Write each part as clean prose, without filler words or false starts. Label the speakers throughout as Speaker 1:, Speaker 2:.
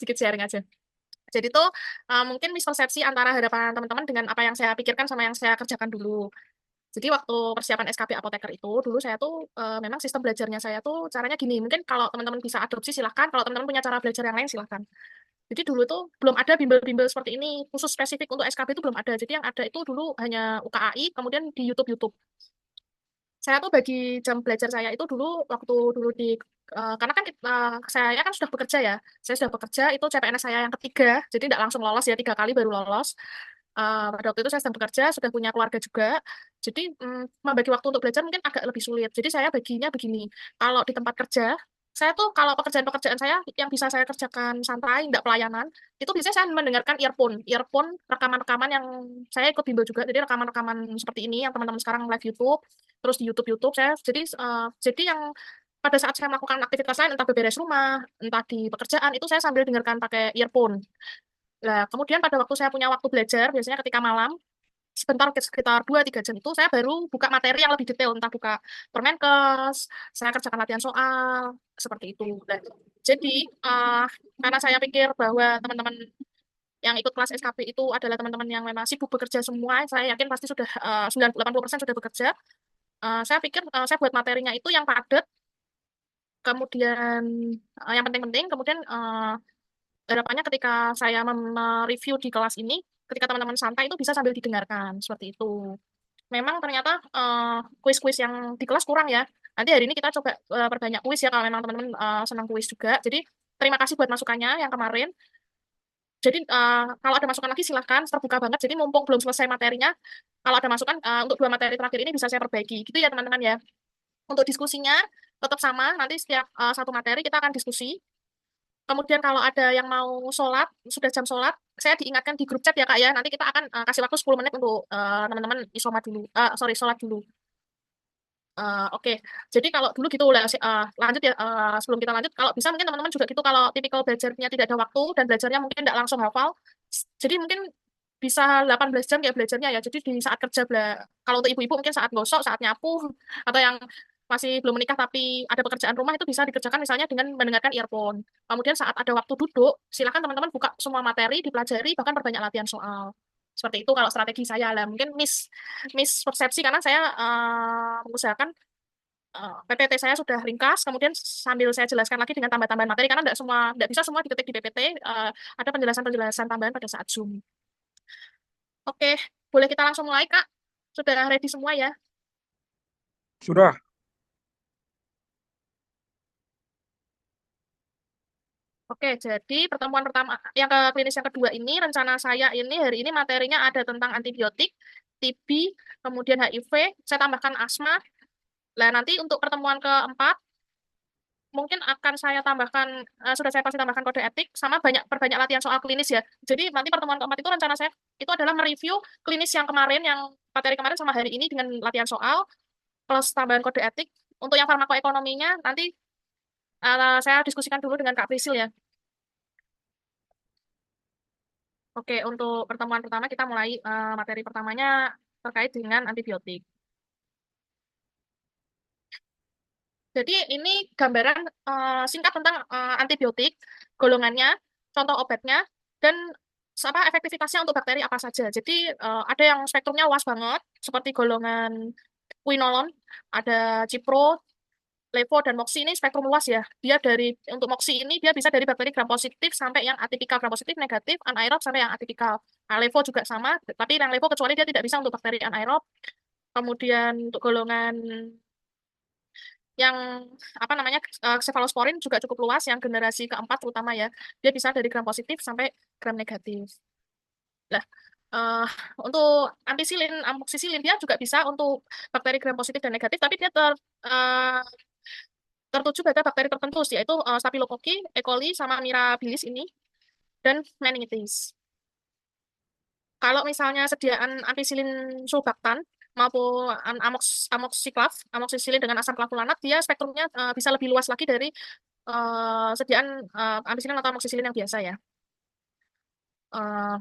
Speaker 1: sedikit sharing aja. Jadi tuh mungkin mispersepsi antara harapan teman-teman dengan apa yang saya pikirkan sama yang saya kerjakan dulu. Jadi waktu persiapan SKB apoteker itu, dulu saya tuh memang sistem belajarnya saya tuh caranya gini. Mungkin kalau teman-teman bisa adopsi silahkan, kalau teman-teman punya cara belajar yang lain silahkan. Jadi dulu tuh belum ada bimbel-bimbel seperti ini, khusus spesifik untuk SKB itu belum ada. Jadi yang ada itu dulu hanya UKAI, kemudian di YouTube. Saya tuh bagi jam belajar saya itu dulu waktu dulu di karena kan saya kan sudah bekerja ya. Saya sudah bekerja itu CPNS saya yang ketiga, jadi tidak langsung lolos ya 3 kali baru lolos. Pada waktu itu saya sedang bekerja, sudah punya keluarga juga. Jadi membagi waktu untuk belajar mungkin agak lebih sulit. Jadi saya baginya begini. Kalau di tempat kerja, saya tuh kalau pekerjaan-pekerjaan saya yang bisa saya kerjakan santai, tidak pelayanan, itu biasanya saya mendengarkan earphone rekaman-rekaman yang saya ikut bimbel juga. Jadi rekaman-rekaman seperti ini yang teman-teman sekarang live YouTube, terus di YouTube saya. Jadi yang pada saat saya melakukan aktivitas lain, entah beberes rumah, entah di pekerjaan, itu saya sambil dengarkan pakai earphone. Nah, kemudian pada waktu saya punya waktu belajar, biasanya ketika malam, sebentar sekitar 2-3 jam itu, saya baru buka materi yang lebih detail, entah buka Permenkes, saya kerjakan latihan soal, seperti itu. Dan, jadi, karena saya pikir bahwa teman-teman yang ikut kelas SKB itu adalah teman-teman yang memang sibuk bekerja semua, saya yakin pasti sudah 90-80% sudah bekerja. Saya pikir saya buat materinya itu yang padat, kemudian yang penting-penting, kemudian harapannya ketika saya mereview di kelas ini, ketika teman-teman santai itu bisa sambil didengarkan, seperti itu. Memang ternyata kuis-kuis yang di kelas kurang ya. Nanti hari ini kita coba perbanyak kuis ya kalau memang teman-teman senang kuis juga. Jadi terima kasih buat masukannya yang kemarin. Jadi kalau ada masukan lagi silahkan, terbuka banget. Jadi mumpung belum selesai materinya, kalau ada masukan untuk 2 materi terakhir ini bisa saya perbaiki. Gitu ya teman-teman ya. Untuk diskusinya tetap sama, nanti setiap satu materi kita akan diskusi. Kemudian kalau ada yang mau sholat, sudah jam sholat, saya diingatkan di grup chat ya Kak ya. Nanti kita akan kasih waktu 10 menit untuk teman-teman isoma dulu. Sorry, sholat dulu. Oke, jadi kalau dulu gitu lah, lanjut ya. Sebelum kita lanjut, kalau bisa mungkin teman-teman juga gitu. Kalau tipikal belajarnya tidak ada waktu dan belajarnya mungkin tidak langsung hafal, jadi mungkin bisa 18 jam ya belajarnya ya. Jadi di saat kerja, kalau untuk ibu-ibu mungkin saat gosok, saat nyapu, atau yang masih belum menikah tapi ada pekerjaan rumah itu bisa dikerjakan misalnya dengan mendengarkan earphone. Kemudian saat ada waktu duduk, silakan teman-teman buka semua materi, dipelajari, bahkan perbanyak latihan soal. Seperti itu kalau strategi saya lah. Mungkin miss persepsi karena saya mengusahakan PPT saya sudah ringkas, kemudian sambil saya jelaskan lagi dengan tambah-tambahan materi karena tidak bisa semua diketik di PPT, ada penjelasan-penjelasan tambahan pada saat Zoom. Oke, boleh kita langsung mulai, Kak? Sudah ready semua ya?
Speaker 2: Sudah.
Speaker 1: Oke, jadi pertemuan pertama, yang ke klinis yang kedua ini, rencana saya ini hari ini materinya ada tentang antibiotik, TB, kemudian HIV, saya tambahkan asma. Nah, nanti untuk pertemuan keempat, mungkin akan saya tambahkan, sudah saya pasti tambahkan kode etik, sama perbanyak latihan soal klinis ya. Jadi nanti pertemuan keempat itu rencana saya, itu adalah mereview klinis yang kemarin, yang materi kemarin sama hari ini dengan latihan soal, plus tambahan kode etik. Untuk yang farmakoekonominya, nanti saya diskusikan dulu dengan Kak Prisil ya. Oke, untuk pertemuan pertama kita mulai materi pertamanya terkait dengan antibiotik. Jadi ini gambaran singkat tentang antibiotik, golongannya, contoh obatnya, dan apa efektivitasnya untuk bakteri apa saja. Jadi ada yang spektrumnya luas banget, seperti golongan quinolone, ada cipro, levo, dan moxi ini spektrum luas ya. Dia untuk moxi ini dia bisa dari bakteri gram positif sampai yang atipikal gram positif, negatif, anaerob sampai yang atipikal. Nah, levo juga sama, tapi yang levo kecuali dia tidak bisa untuk bakteri anaerob. Kemudian untuk golongan yang apa namanya cephalosporin juga cukup luas, yang generasi keempat terutama ya. Dia bisa dari gram positif sampai gram negatif. Lah, eh, untuk ampicillin, amoxicillin dia juga bisa untuk bakteri gram positif dan negatif, tapi dia eh, tertuju pada bakteri tertentu, yaitu Staphylococcus, E. coli, sama Mirabilis ini, dan meningitis. Kalau misalnya sediaan ampicillin sulbactam maupun amoxicillin dengan asam klavulanat, dia spektrumnya bisa lebih luas lagi dari sediaan ampicillin atau amoxicillin yang biasa ya. Eh,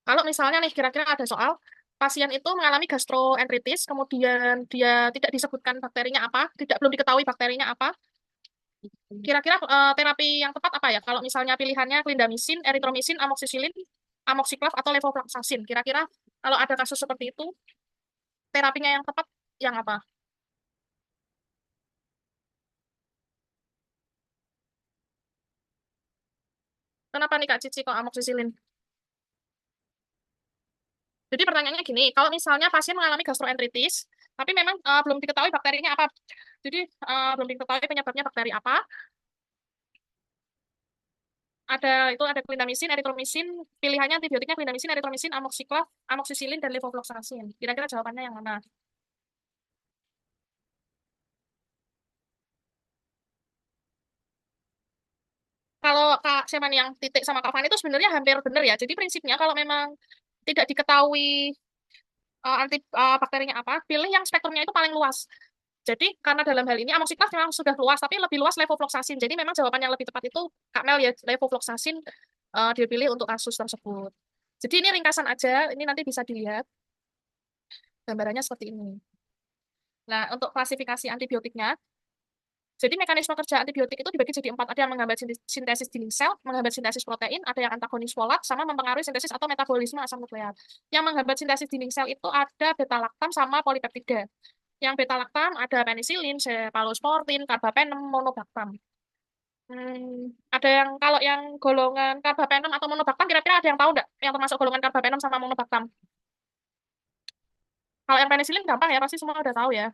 Speaker 1: Kalau misalnya nih kira-kira ada soal pasien itu mengalami gastroenteritis, kemudian dia tidak disebutkan bakterinya apa, belum diketahui bakterinya apa, Kira-kira terapi yang tepat apa ya? Kalau misalnya pilihannya clindamycin, erythromycin, amoxicillin, amoxiclav atau levofloxacin. Kira-kira kalau ada kasus seperti itu, terapinya yang tepat yang apa? Kenapa nih Kak Cici kok amoxicillin? Jadi pertanyaannya gini, kalau misalnya pasien mengalami gastroenteritis, tapi memang belum diketahui bakterinya apa. Jadi belum diketahui penyebabnya bakteri apa. Ada clindamycin, erythromycin, pilihannya antibiotiknya clindamycin, erythromycin, amoxiclav, amoxicillin dan levofloxacin. Kira-kira jawabannya yang mana? Kalau Kak Seman yang titik sama Kak Fani itu sebenarnya hampir benar ya. Jadi prinsipnya kalau memang tidak diketahui bakterinya apa, pilih yang spektrumnya itu paling luas. Jadi karena dalam hal ini amoxiclav memang sudah luas, tapi lebih luas levofloxacin. Jadi memang jawaban yang lebih tepat itu Kak Mel ya, levofloxacin dipilih untuk kasus tersebut. Jadi ini ringkasan aja, ini nanti bisa dilihat gambarannya seperti ini. Nah, untuk klasifikasi antibiotiknya, jadi mekanisme kerja antibiotik itu dibagi jadi empat. Ada yang menghambat sintesis dinding sel, menghambat sintesis protein, ada yang antagonis folat, sama mempengaruhi sintesis atau metabolisme asam nukleat. Yang menghambat sintesis dinding sel itu ada beta-laktam sama polipeptida. Yang beta-laktam ada penicillin, cephalosporin, carbapenem, monobactam. Ada yang kalau yang golongan carbapenem atau monobactam kira-kira ada yang tahu nggak? Yang termasuk golongan carbapenem sama monobactam. Kalau yang penicillin gampang ya, pasti semua udah tahu ya.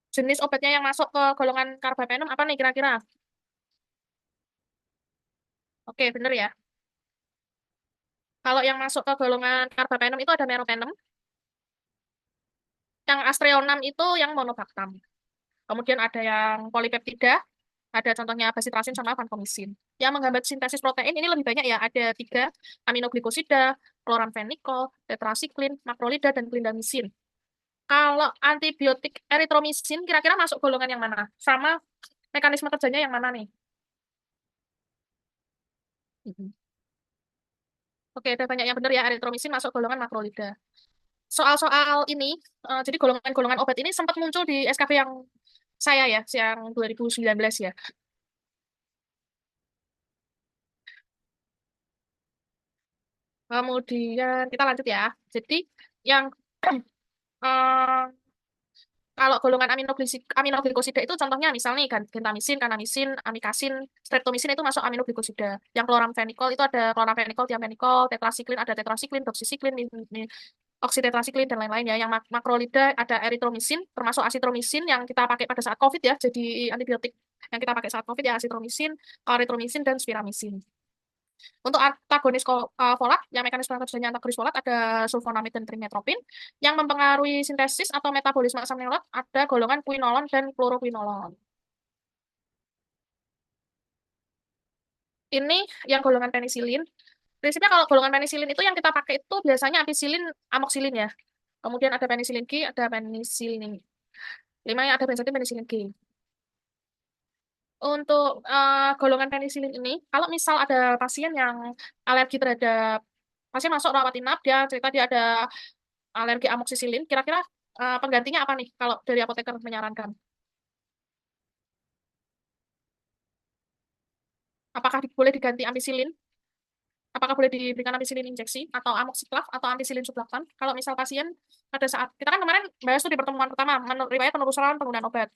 Speaker 1: Jenis obatnya yang masuk ke golongan carbapenem apa nih kira-kira? Oke, bener ya. Kalau yang masuk ke golongan carbapenem itu ada meropenem, yang astreonam itu yang monobactam. Kemudian ada yang polipeptida, ada contohnya basitrasin sama vancomycin. Yang menghambat sintesis protein ini lebih banyak ya, ada tiga, aminoglikosida, chloramphenicol, tetrasiklin, makrolida, dan clindamycin. Kalau antibiotik erythromycin kira-kira masuk golongan yang mana? Sama mekanisme kerjanya yang mana nih? Mhm. Oke, ada banyak yang benar ya, erythromycin masuk golongan makrolida. Soal-soal ini, jadi golongan-golongan obat ini sempat muncul di SKB yang saya ya, yang 2019 ya. Kemudian kita lanjut ya. Jadi yang eh, kalau golongan aminoglikosida itu contohnya misalnya gentamisin, kanamisin, amikasin, streptomisin itu masuk aminoglikosida. Yang chloramphenicol itu ada chloramphenicol, thiamphenicol, tetrasiklin ada tetrasiklin, doxycycline, oksitetrasiklin dan lain-lain ya. Yang makrolida ada erythromycin, termasuk asitromisin yang kita pakai pada saat COVID ya, jadi antibiotik yang kita pakai saat COVID ya asitromisin, erythromycin dan spiramisin. Untuk antagonis folat, yang mekanisme kerjanya antagonis folat ada sulfonamid dan trimetropin. Yang mempengaruhi sintesis atau metabolisme asam nukleat ada golongan quinolon dan kloroquinolon. Ini yang golongan penisilin. Prinsipnya kalau golongan penisilin itu yang kita pakai itu biasanya ampicillin, amoxicillin ya. Kemudian ada penicillin G, ada penicillin 5 yang ada benzoatin penicillin G. Untuk golongan penisilin ini, kalau misal ada pasien yang alergi terhadap pasien masuk rawat inap, dia cerita dia ada alergi amoxicillin, kira-kira penggantinya apa nih kalau dari apoteker menyarankan? Apakah boleh diganti ampicillin? Apakah boleh diberikan ampicillin injeksi atau amoxiclav atau ampicillin sublaktan? Kalau misal pasien pada saat kita kan kemarin bahas tuh di pertemuan pertama riwayat penelusuran penggunaan obat.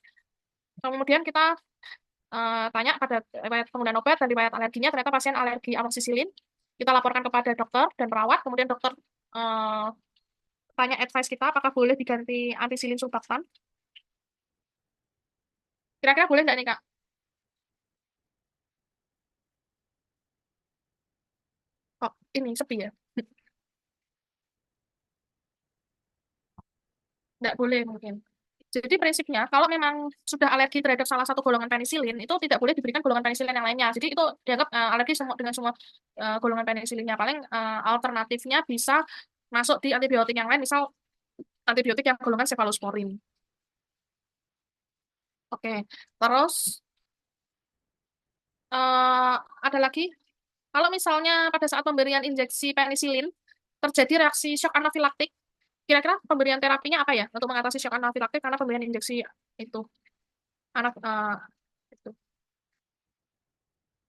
Speaker 1: Kemudian kita tanya pada riwayat penggunaan obat dan riwayat alerginya, ternyata pasien alergi amoxicillin. Kita laporkan kepada dokter dan perawat, kemudian dokter eh, tanya advice kita apakah boleh diganti ampicillin sublaktan. Kira-kira boleh nggak nih Kak? Kok ini sepi ya? Nggak boleh mungkin. Jadi prinsipnya kalau memang sudah alergi terhadap salah satu golongan penisilin itu tidak boleh diberikan golongan penisilin yang lainnya. Jadi itu dianggap alergi semua dengan semua golongan penisilinnya. Paling alternatifnya bisa masuk di antibiotik yang lain, misal antibiotik yang golongan cefalosporin. Oke, terus eh, ada lagi kalau misalnya pada saat pemberian injeksi penisilin terjadi reaksi shock anafilaktik, Kira-kira pemberian terapinya apa ya untuk mengatasi shock anafilaktik karena pemberian injeksi itu anak itu.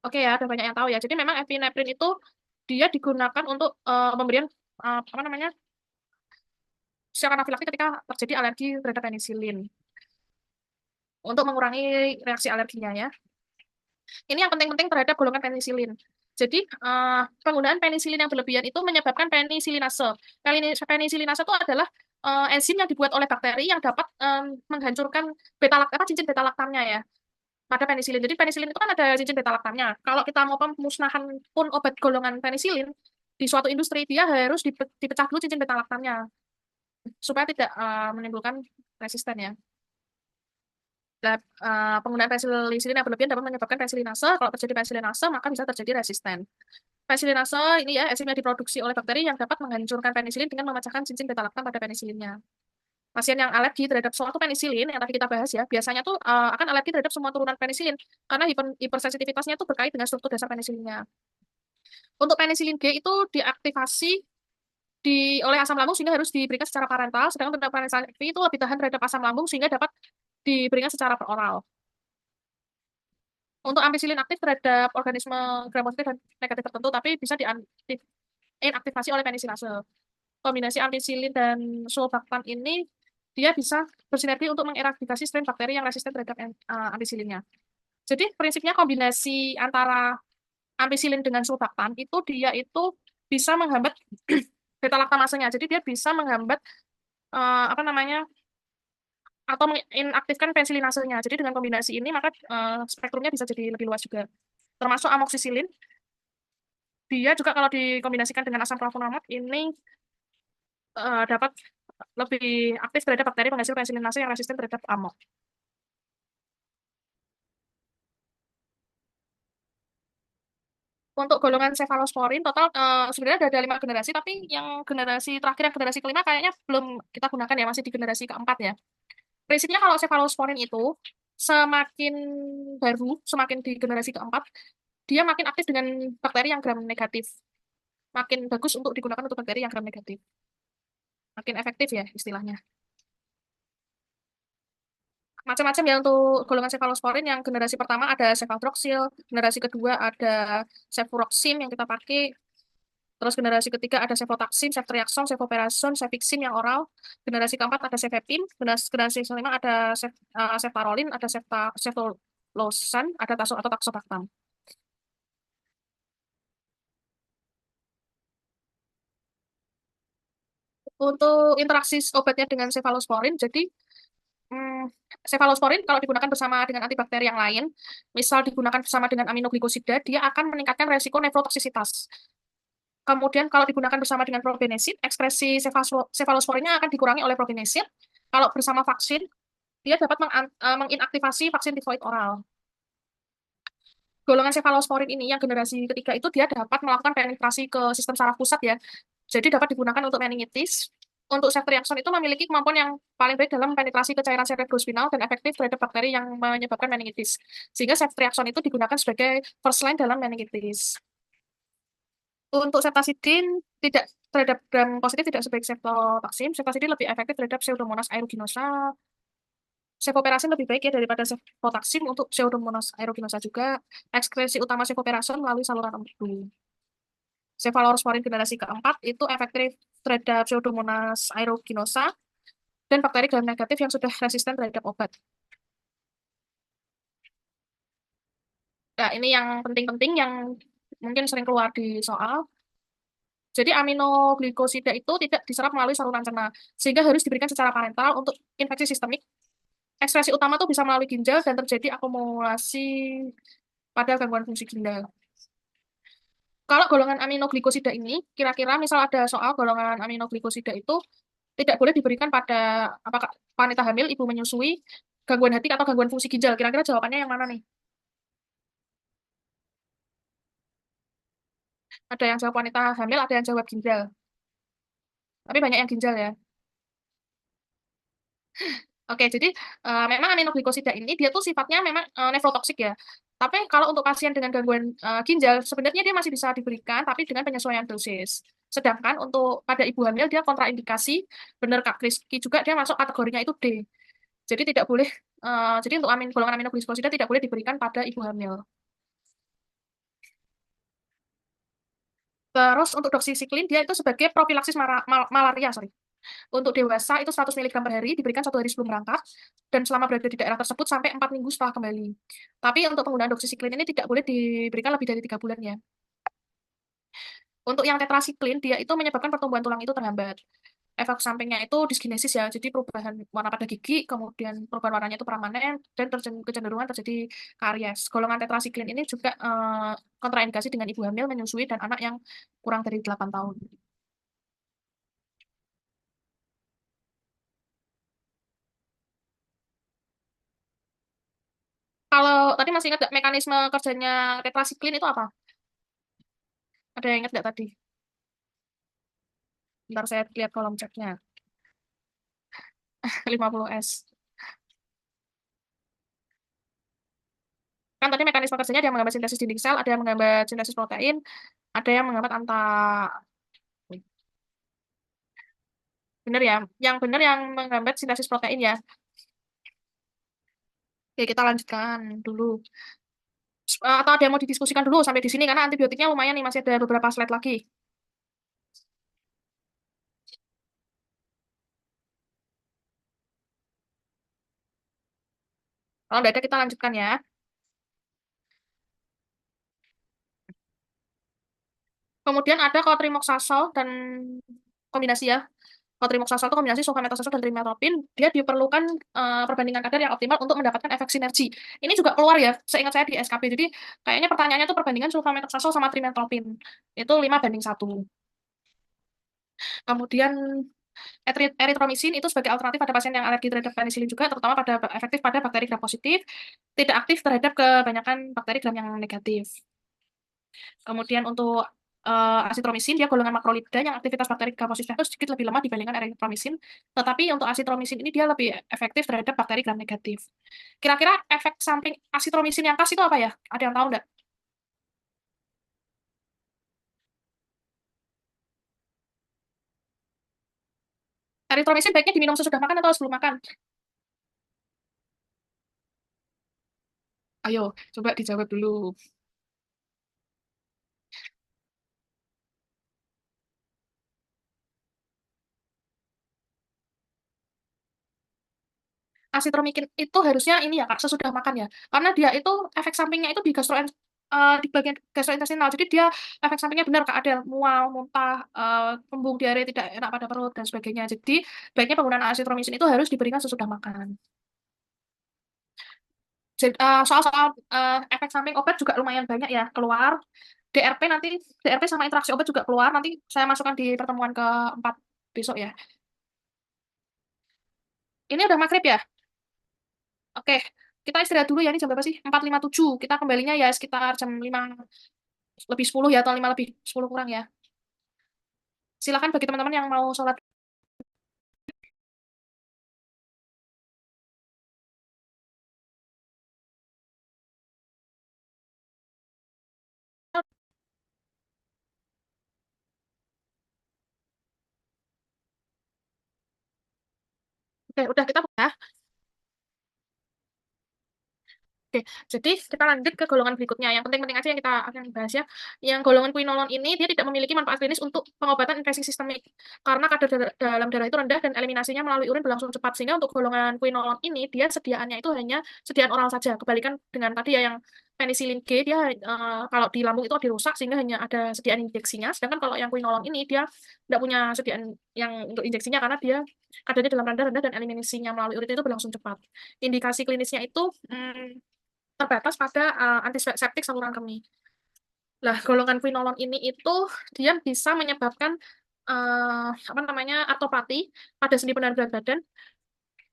Speaker 1: Oke ya, ada banyak yang tahu ya. Jadi memang epinefrin itu dia digunakan untuk pemberian apa namanya shock anafilaktik ketika terjadi alergi terhadap penisilin untuk mengurangi reaksi alerginya ya. Ini yang penting-penting terhadap golongan penisilin. Jadi, penggunaan penisilin yang berlebihan itu menyebabkan penisilinase. Penisilinase itu adalah enzim yang dibuat oleh bakteri yang dapat menghancurkan cincin beta laktamnya ya pada penisilin. Jadi penisilin itu kan ada cincin beta laktamnya. Kalau kita mau pemusnahan pun obat golongan penisilin di suatu industri, dia harus dipecah dulu cincin beta laktamnya supaya tidak menimbulkan resisten ya. Nah, penggunaan pensilin yang berlebihan dapat menyebabkan pensilinase. Kalau terjadi pensilinase, maka bisa terjadi resisten. Pensilinase ini ya enzim yang diproduksi oleh bakteri yang dapat menghancurkan penisilin dengan memecahkan cincin beta laktam pada penisilinnya. Pasien yang alergi terhadap suatu penisilin yang tadi kita bahas ya, biasanya tuh akan alergi terhadap semua turunan penisilin karena hipersensitivitasnya itu berkait dengan struktur dasar penisilinnya. Untuk penisilin G itu diaktifasi oleh asam lambung sehingga harus diberikan secara parental, sedangkan untuk penisilin V itu lebih tahan terhadap asam lambung sehingga dapat diberikan secara peroral. Untuk ampicillin aktif terhadap organisme gram positif dan negatif tertentu, tapi bisa inaktifasi oleh penisilase. Kombinasi ampicillin dan sulfaktan ini dia bisa bersinergi untuk mengeradikasi strain bakteri yang resisten terhadap ampicillinnya. Jadi prinsipnya kombinasi antara ampicillin dengan sulfaktan itu dia itu bisa menghambat beta laktamasenya. Jadi dia bisa menghambat apa namanya atau menginaktifkan pensilinasenya. Jadi dengan kombinasi ini maka spektrumnya bisa jadi lebih luas juga. Termasuk amoksisilin, dia juga kalau dikombinasikan dengan asam flavonomat ini dapat lebih aktif terhadap bakteri penghasil pensilinase yang resisten terhadap amok. Untuk golongan cefalosporin total sebenarnya ada 5 generasi, tapi yang generasi terakhir, yang generasi kelima kayaknya belum kita gunakan ya, masih di generasi keempat ya. Prinsipnya kalau cefalosporin itu semakin baru, semakin di generasi keempat, dia makin aktif dengan bakteri yang gram negatif. Makin bagus untuk digunakan untuk bakteri yang gram negatif. Makin efektif ya istilahnya. Macam-macam ya untuk golongan cefalosporin. Yang generasi pertama ada cefadroxil, generasi kedua ada cefuroxim yang kita pakai, terus generasi ketiga ada cefotaxim, ceftriaxone, cefoperazone, cefixim yang oral, generasi keempat ada cefepim, generasi kelima ada ceftarolin, ada ceftolosan, ada atau taxobactam. Untuk interaksi obatnya dengan cefalosporin, jadi cefalosporin kalau digunakan bersama dengan antibakteri yang lain, misal digunakan bersama dengan aminoglikosida, dia akan meningkatkan resiko nefrotoksisitas. Kemudian kalau digunakan bersama dengan probenesin, ekspresi cefalosporinnya akan dikurangi oleh probenesin. Kalau bersama vaksin, dia dapat menginaktivasi vaksin tivoid oral. Golongan cefalosporin ini yang generasi ketiga itu dia dapat melakukan penetrasi ke sistem saraf pusat ya. Jadi dapat digunakan untuk meningitis. Untuk ceftriaxone itu memiliki kemampuan yang paling baik dalam penetrasi ke cairan cerebrospinal dan efektif terhadap bakteri yang menyebabkan meningitis. Sehingga ceftriaxone itu digunakan sebagai first line dalam meningitis. Untuk ceftasidin tidak terhadap gram positif tidak sebaik ceftotaksim. Ceftasidin lebih efektif terhadap Pseudomonas aeruginosa. Cefoperasin lebih baik ya daripada cefotaksim untuk Pseudomonas aeruginosa juga. Ekskresi utama cefoperasin melalui saluran empedu. Cefalosporin generasi keempat itu efektif terhadap Pseudomonas aeruginosa dan bakteri gram negatif yang sudah resisten terhadap obat. Nah, ini yang penting-penting yang mungkin sering keluar di soal. Jadi aminoglikosida itu tidak diserap melalui saluran cerna, sehingga harus diberikan secara parenteral untuk infeksi sistemik. Ekspresi utama itu bisa melalui ginjal dan terjadi akumulasi pada gangguan fungsi ginjal. Kalau golongan aminoglikosida ini, kira-kira misal ada soal golongan aminoglikosida itu tidak boleh diberikan pada apakah wanita hamil, ibu menyusui, gangguan hati atau gangguan fungsi ginjal. Kira-kira jawabannya yang mana nih? Ada yang jawab wanita hamil, ada yang jawab ginjal. Tapi banyak yang ginjal ya. Oke, jadi memang aminoglikosida ini dia tuh sifatnya memang nefrotoksik ya. Tapi kalau untuk pasien dengan gangguan ginjal, sebenarnya dia masih bisa diberikan, tapi dengan penyesuaian dosis. Sedangkan untuk pada ibu hamil, dia kontraindikasi, benar Kak Rizky juga, dia masuk kategorinya itu D. Jadi tidak boleh, jadi untuk golongan aminoglisosida tidak boleh diberikan pada ibu hamil. Terus untuk doksisiklin, dia itu sebagai profilaksis malaria, sorry. Untuk dewasa itu 100 mg per hari, diberikan 1 hari sebelum berangkat, dan selama berada di daerah tersebut sampai 4 minggu setelah kembali. Tapi untuk penggunaan doksisiklin ini tidak boleh diberikan lebih dari 3 bulan ya. Untuk yang tetrasiklin, dia itu menyebabkan pertumbuhan tulang itu terhambat. Efek sampingnya itu diskinesis ya, jadi perubahan warna pada gigi, kemudian perubahan warnanya itu permanen, dan kecenderungan terjadi karies. Golongan tetrasiklin ini juga kontraindikasi dengan ibu hamil, menyusui, dan anak yang kurang dari 8 tahun. Kalau tadi masih ingat nggak mekanisme kerjanya tetrasiklin itu apa? Ada yang ingat nggak tadi? Ntar saya lihat kolom chatnya. 50S. Kan tadi mekanisme kerjanya ada yang menghambat sintesis dinding sel, ada yang menghambat sintesis protein, ada yang menghambat bener ya, yang bener yang menghambat sintesis protein ya. Oke, kita lanjutkan dulu. Atau ada yang mau didiskusikan dulu sampai di sini karena antibiotiknya lumayan nih, masih ada beberapa slide lagi. Kalau nggak ada kita lanjutkan ya. Kemudian ada cotrimoxazole dan kombinasi ya. Cotrimoxazole itu kombinasi sulfametosazole dan trimethoprim. Dia diperlukan perbandingan kadar yang optimal untuk mendapatkan efek sinergi. Ini juga keluar ya, seingat saya di SKP. Jadi kayaknya pertanyaannya itu perbandingan sulfametosazole sama trimethoprim. Itu 5:1. Kemudian eritromisin itu sebagai alternatif pada pasien yang alergi terhadap penisilin juga, terutama pada efektif pada bakteri gram positif, tidak aktif terhadap kebanyakan bakteri gram yang negatif. Kemudian untuk asitromisin, dia golongan makrolida yang aktivitas bakteri gram positifnya itu sedikit lebih lemah dibandingkan eritromisin, tetapi untuk asitromisin ini dia lebih efektif terhadap bakteri gram negatif. Kira-kira efek samping asitromisin yang khas itu apa ya? Ada yang tahu nggak? Eritromisin baiknya diminum sesudah makan atau sebelum makan? Ayo, coba dijawab dulu. Asitromisin itu harusnya ini ya Kak, sesudah makan ya. Karena dia itu efek sampingnya itu di bagian gastrointestinal. Jadi dia efek sampingnya benar Kak, ada mual, muntah, kembung, diare tidak enak pada perut dan sebagainya. Jadi baiknya penggunaan asitromisin itu harus diberikan sesudah makan. Jadi, soal-soal efek samping obat juga lumayan banyak ya keluar. DRP nanti DRP sama interaksi obat juga keluar. Nanti saya masukkan di pertemuan keempat besok ya. Ini udah maghrib ya? Oke, kita istirahat dulu ya. Ini jam berapa sih? 4:57. Kita kembalinya ya sekitar jam 5:10 ya, atau 5:10 kurang ya. Silakan bagi teman-teman yang mau sholat. Oke, udah kita ya. Oke, jadi kita lanjut ke golongan berikutnya. Yang penting-penting aja yang kita akan bahas ya. Yang golongan quinolone ini dia tidak memiliki manfaat klinis untuk pengobatan infeksi sistemik karena kadar dalam darah itu rendah dan eliminasinya melalui urin berlangsung cepat. Sehingga untuk golongan quinolone ini dia sediaannya itu hanya sediaan oral saja. Kebalikan dengan tadi ya yang penicillin G dia kalau di lambung itu dirusak sehingga hanya ada sediaan injeksinya. Sedangkan kalau yang quinolone ini dia tidak punya sediaan yang untuk injeksinya karena dia kadarnya dalam rendah rendah dan eliminasinya melalui urin itu berlangsung cepat. Indikasi klinisnya itu terbatas pada antiseptik saluran kemih. Lah, golongan quinolone ini itu dia bisa menyebabkan apa namanya artopati pada sendi penahan berat badan,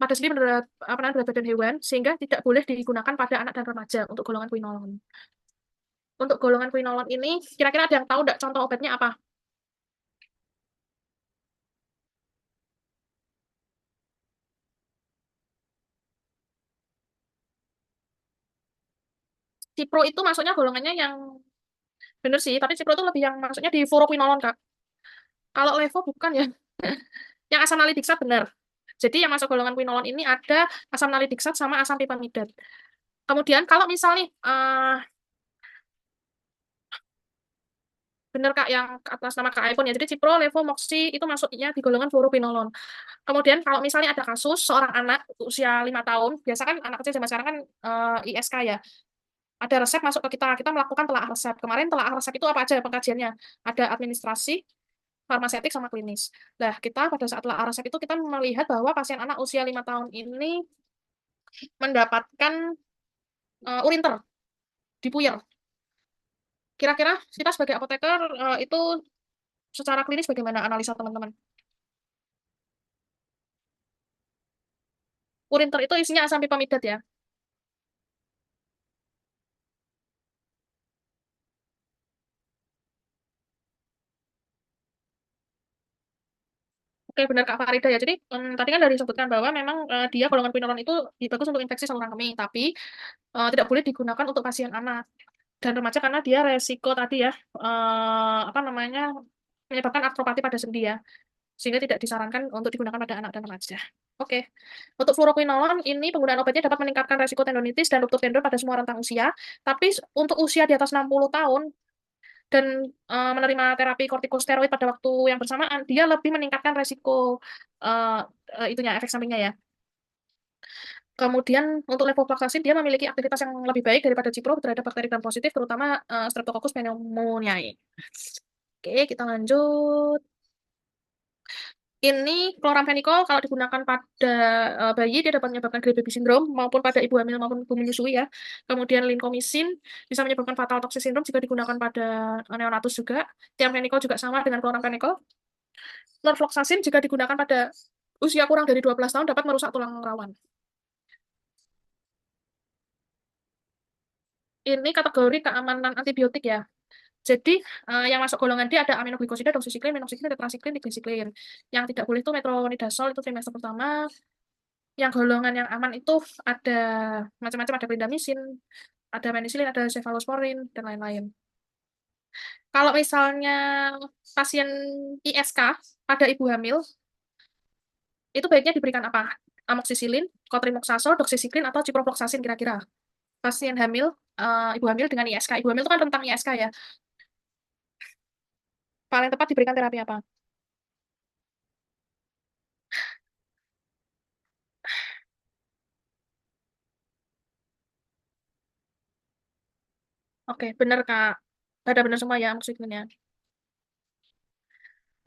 Speaker 1: penahan berat badan hewan, sehingga tidak boleh digunakan pada anak dan remaja untuk golongan quinolone. Untuk golongan quinolone ini, kira-kira ada yang tahu nggak contoh obatnya apa? Cipro itu masuknya golongannya yang bener sih, tapi Cipro itu lebih yang masuknya di fluoroquinolone, Kak. Kalau Levo bukan ya. Yang asam nalidiksat benar. Jadi yang masuk golongan quinolone ini ada asam nalidiksat sama asam pipamidad. Kemudian kalau misal nih, bener Kak yang atas nama Kak iPhone ya. Jadi Cipro, Levo, Moxi itu masuknya di golongan fluoroquinolone. Kemudian kalau misalnya ada kasus seorang anak usia 5 tahun, biasa kan anak kecil zaman sekarang kan ISK ya. Ada resep masuk ke kita, kita melakukan telaah resep. Kemarin telaah resep itu apa aja pengkajiannya? Ada administrasi, farmasetik, sama klinis. Nah, kita pada saat telaah resep itu kita melihat bahwa pasien anak usia 5 tahun ini mendapatkan urinter di puyer. Kira-kira kita sebagai apoteker itu secara klinis bagaimana analisa teman-teman? Urinter itu isinya asam pipamidad ya. Oke, benar Kak Farida ya. Jadi tadi kan dari disebutkan bahwa memang dia golongan quinolone itu bagus untuk infeksi saluran kemih, tapi tidak boleh digunakan untuk pasien anak dan remaja karena dia resiko tadi ya apa namanya menyebabkan artropati pada sendi ya, sehingga tidak disarankan untuk digunakan pada anak dan remaja. Oke, untuk fluoroquinolone ini penggunaan obatnya dapat meningkatkan resiko tendonitis dan ruptur tendon pada semua rentang usia, tapi untuk usia di atas 60 tahun dan menerima terapi kortikosteroid pada waktu yang bersamaan, dia lebih meningkatkan resiko eh, itunya efek sampingnya ya. Kemudian untuk levofloxacin dia memiliki aktivitas yang lebih baik daripada cipro terhadap bakteri gram positif terutama Streptococcus pneumoniae. Oke, kita lanjut. Ini chloramphenicol kalau digunakan pada bayi dia dapat menyebabkan Gray baby syndrome maupun pada ibu hamil maupun ibu menyusui ya. Kemudian lincomycin bisa menyebabkan fatal toxic syndrome jika digunakan pada neonatus juga. Thiamphenicol juga sama dengan chloramphenicol. Norfloxacin jika digunakan pada usia kurang dari 12 tahun dapat merusak tulang rawan. Ini kategori keamanan antibiotik ya. Jadi yang masuk golongan D ada aminoglikosida, doxycycline, minoxidil, tetracycline, diglycycline. Yang tidak boleh itu metronidazole itu trimester pertama. Yang golongan yang aman itu ada macam-macam, ada clindamycin, ada penicillin, ada cephalosporin dan lain-lain. Kalau misalnya pasien ISK pada ibu hamil itu baiknya diberikan apa? Amoxicillin, cotrimoxazole, doxycycline atau ciprofloxacin kira-kira. Pasien hamil, ibu hamil dengan ISK. Ibu hamil itu kan rentang ISK ya. Paling tepat diberikan terapi apa? Oke, benar Kak. Ada benar semua ya maksudnya.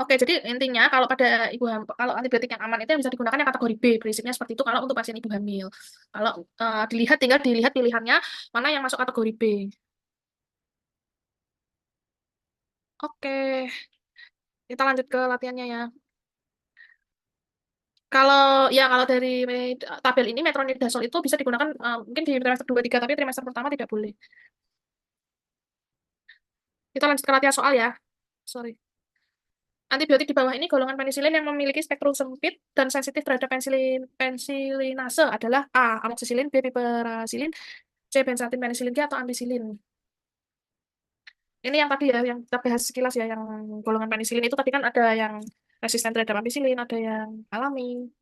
Speaker 1: Oke, jadi intinya kalau pada ibu hamil, kalau antibiotik yang aman itu yang bisa digunakan yang kategori B, prinsipnya seperti itu kalau untuk pasien ibu hamil. Kalau tinggal dilihat pilihannya mana yang masuk kategori B. Oke, kita lanjut ke latihannya ya. Kalau kalau dari tabel ini metronidazole itu bisa digunakan mungkin di trimester 2 3 tapi trimester pertama tidak boleh. Kita lanjut ke latihan soal ya. Sorry. Antibiotik di bawah ini golongan penisilin yang memiliki spektrum sempit dan sensitif terhadap pensilinase adalah A. Amoxicillin, B. Piperacillin, C. Benzathine penicillin G atau ampicillin. Ini yang tadi ya, yang kita bahas sekilas ya, yang golongan penisilin itu tadi kan ada yang resisten terhadap ampicillin, ada yang alami.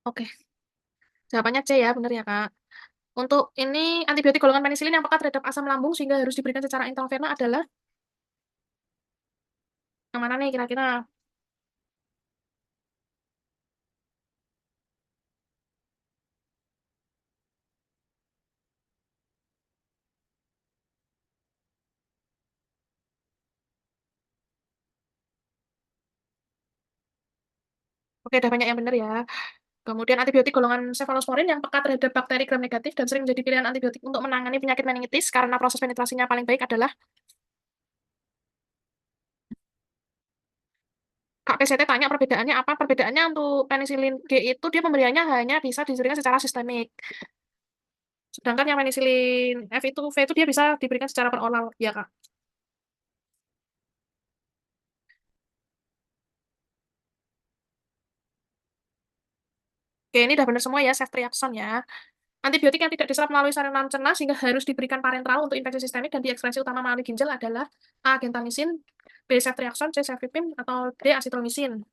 Speaker 1: Oke, jawabannya C ya, benar ya Kak. Untuk ini antibiotik golongan penisilin yang peka terhadap asam lambung sehingga harus diberikan secara intravena adalah yang mana nih kira-kira? Oke, ada banyak yang benar ya. Kemudian antibiotik golongan cephalosporin yang peka terhadap bakteri gram negatif dan sering menjadi pilihan antibiotik untuk menangani penyakit meningitis karena proses penetrasinya paling baik adalah PCT tanya perbedaannya apa? Perbedaannya untuk penisilin G itu dia pemberiannya hanya bisa diberikan secara sistemik. Sedangkan yang penisilin F itu V itu dia bisa diberikan secara per oral, ya Kak. Oke, ini udah benar semua ya, safe reaction ya. Antibiotik yang tidak diserap melalui saluran cerna sehingga harus diberikan parenteral untuk infeksi sistemik dan diekspresi utama melalui ginjal adalah A. Gentamicin, B. Ceftriaxone, C. Cefepime, atau D. Acitromycin.